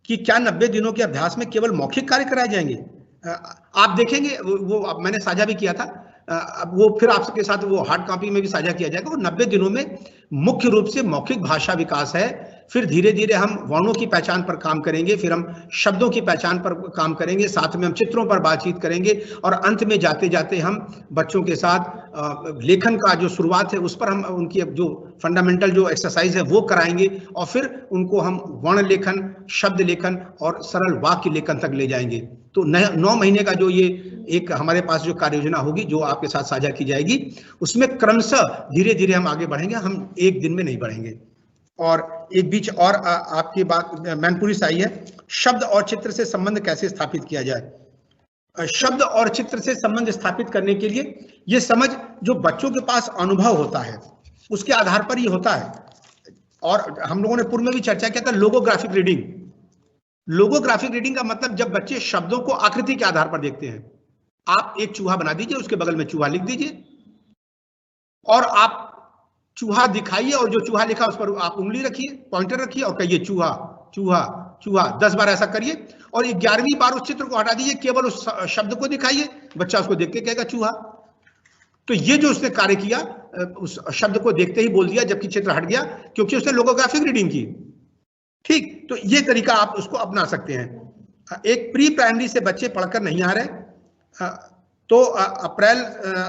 कि क्या 90 दिनों के अभ्यास में केवल मौखिक कार्य कराए जाएंगे। आप देखेंगे, वो मैंने साझा भी किया था, अब वो फिर आपके साथ वो हार्ड कॉपी में भी साझा किया जाएगा। वो 90 दिनों में मुख्य रूप से मौखिक भाषा विकास है, फिर धीरे धीरे हम वर्णों की पहचान पर काम करेंगे, फिर हम शब्दों की पहचान पर काम करेंगे, साथ में हम चित्रों पर बातचीत करेंगे, और अंत में जाते जाते हम बच्चों के साथ लेखन का जो शुरुआत है उस पर हम उनकी जो फंडामेंटल जो एक्सरसाइज है वो कराएंगे, और फिर उनको हम वर्ण लेखन, शब्द लेखन और सरल वाक्य लेखन तक ले जाएंगे। तो 9 महीने का जो ये एक हमारे पास जो कार्य योजना होगी जो आपके साथ साझा की जाएगी, उसमें क्रमशः धीरे धीरे हम आगे बढ़ेंगे, हम एक दिन में नहीं बढ़ेंगे। और एक बीच और आपकी बात मैनपुरी से आई है, शब्द और चित्र से संबंध कैसे स्थापित किया जाए। शब्द और चित्र से संबंध स्थापित करने के लिए ये समझ जो बच्चों के पास अनुभव होता है उसके आधार पर ही होता है। और हम लोगों ने पूर्व में भी चर्चा किया था लोगोग्राफिक रीडिंग। लोगोग्राफिक रीडिंग का मतलब जब बच्चे शब्दों को आकृति के आधार पर देखते हैं, आप एक चूहा बना दीजिए, उसके बगल में चूहा लिख दीजिए, और आप चूहा दिखाइए, और जो चूहा लिखा उस पर आप उंगली रखिए, पॉइंटर रखिए और कहिए चूहा चूहा चूहा। 10 बार ऐसा करिए, और 11वीं बार उस चित्र को हटा दीजिए, केवल उस शब्द को दिखाइए, बच्चा उसको देख के कहेगा चूहा। तो ये जो उसने कार्य किया, उस शब्द को देखते ही बोल दिया जबकि चित्र हट गया, क्योंकि उसने लोगोग्राफिक रीडिंग की। ठीक, तो ये तरीका आप उसको अपना सकते हैं। एक प्री प्राइमरी से बच्चे पढ़कर नहीं आ रहे, तो अप्रैल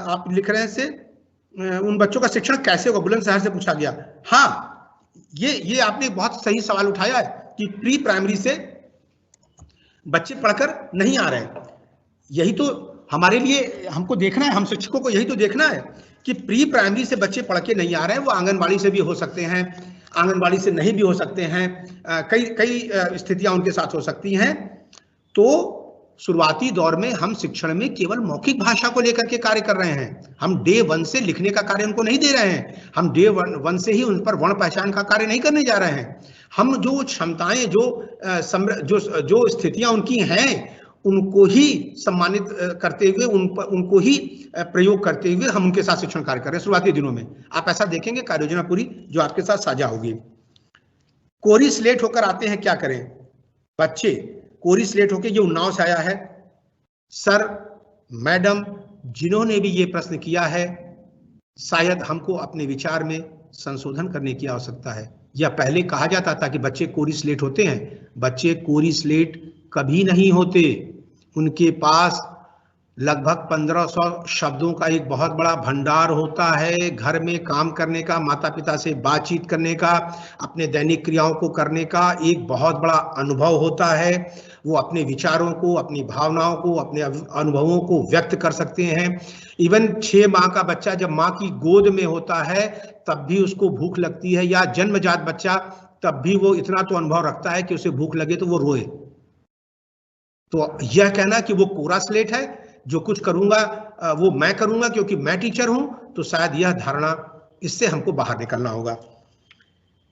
आप लिख रहे हैं से उन बच्चों का शिक्षण कैसे होगा, बुलंदशहर से पूछा गया। हाँ, ये आपने बहुत सही सवाल उठाया है कि प्री प्राइमरी से बच्चे पढ़कर नहीं आ रहे। यही तो हमारे लिए हमको देखना है, हम शिक्षकों को यही तो देखना है कि प्री प्राइमरी से बच्चे पढ़ के नहीं आ रहे हैं। वो आंगनबाड़ी से भी हो सकते हैं, आंगनबाड़ी से नहीं भी हो सकते हैं, कई स्थितियां उनके साथ हो सकती हैं। तो शुरुआती दौर में हम शिक्षण में केवल मौखिक भाषा को लेकर के कार्य कर रहे हैं। हम डे 1 से लिखने का कार्य उनको नहीं दे रहे हैं, हम डे 1 से ही उन पर वर्ण पहचान का कार्य नहीं करने जा रहे हैं। हम जो क्षमताएं, जो स्थितियां उनकी हैं, उनको ही सम्मानित करते हुए, उनको ही प्रयोग करते हुए हम उनके साथ शिक्षण कार्य कर रहे हैं शुरुआती दिनों में। आप ऐसा देखेंगे कार्य योजना पूरी जो आपके साथ साझा होगी। कोरी स्लेट होकर आते हैं, क्या करें बच्चे? कोरी स्लेट होकर, ये उन्नाव से आया है। सर, मैडम, जिन्होंने भी ये प्रश्न किया है, शायद हमको अपने विचार में संशोधन करने की आवश्यकता है। या पहले कहा जाता था कि बच्चे कोरी स्लेट होते हैं। बच्चे कोरी स्लेट कभी नहीं होते। उनके पास लगभग 1500 शब्दों का एक बहुत बड़ा भंडार होता है। घर में काम करने का, माता पिता से बातचीत करने का, अपने दैनिक क्रियाओं को करने का एक बहुत बड़ा अनुभव होता है। वो अपने विचारों को, अपनी भावनाओं को, अपने अनुभवों को व्यक्त कर सकते हैं। इवन 6 माह का बच्चा जब माँ की गोद में होता है तब भी उसको भूख लगती है, या जन्मजात बच्चा, तब भी वो इतना तो अनुभव रखता है कि उसे भूख लगे तो वो रोए। तो यह कहना कि वो कोरा स्लेट है, जो कुछ करूंगा वो मैं करूंगा क्योंकि मैं टीचर हूं, तो शायद यह धारणा, इससे हमको बाहर निकलना होगा।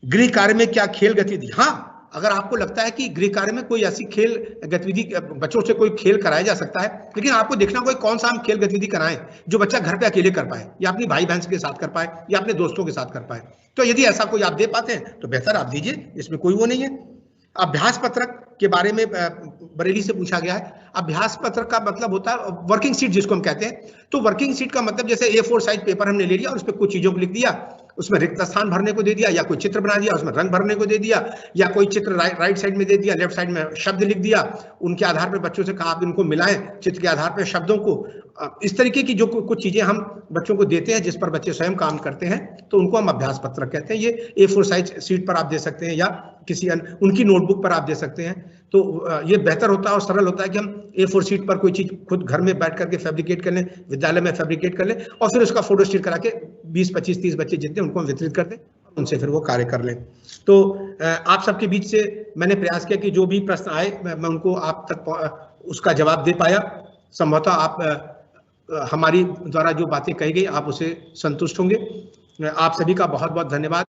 गृह कार्य में क्या खेल गतिविधि? हाँ, अगर आपको लगता है कि गृह कार्य में कोई ऐसी खेल गतिविधि, बच्चों से कोई खेल कराया जा सकता है, लेकिन आपको देखना कोई कौन सा हम खेल गतिविधि कराएं जो बच्चा घर पे अकेले कर पाए, या अपनी भाई बहन के साथ कर पाए, या अपने दोस्तों के साथ कर पाए। तो यदि ऐसा कोई आप दे पाते हैं तो बेहतर आप दीजिए, इसमें कोई वो नहीं है। अभ्यास पत्रक के बारे में बरेली से पूछा गया है। अभ्यास पत्रक का मतलब होता है वर्किंग शीट, जिसको हम कहते हैं। तो वर्किंग शीट का मतलब जैसे A4 साइज पेपर हमने ले लिया और उस पर कुछ चीजों को लिख दिया, उसमें रिक्त स्थान भरने को दे दिया, या कोई चित्र बना दिया उसमें रंग भरने को दे दिया, या कोई चित्र राइट साइड में दे दिया, लेफ्ट साइड में शब्द लिख दिया। उनके आधार पर बच्चों से कहा आप इनको मिलाएं चित्र के आधार पर शब्दों को। इस तरीके की जो कुछ चीजें हम बच्चों को देते हैं जिस पर बच्चे स्वयं काम करते हैं, तो उनको हम अभ्यास पत्रक कहते हैं। ये A4 साइज शीट पर आप दे सकते हैं, या किसी उनकी नोटबुक पर आप दे सकते हैं। तो ये बेहतर होता है और सरल होता है कि हम A4 शीट पर कोई चीज खुद घर में बैठ करके फैब्रिकेट कर लें, विद्यालय में फैब्रिकेट कर लें, और फिर उसका फोटो स्टेट करा के 20, 25, 30 बच्चे जितने उनको हम वितरित कर दें, उनसे फिर वो कार्य कर लें। तो आप सबके बीच से मैंने प्रयास किया कि जो भी प्रश्न आए मैं उनको आप तक उसका जवाब दे पाया। संभवतः आप हमारी द्वारा जो बातें कही गई आप उसे संतुष्ट होंगे। आप सभी का बहुत बहुत धन्यवाद।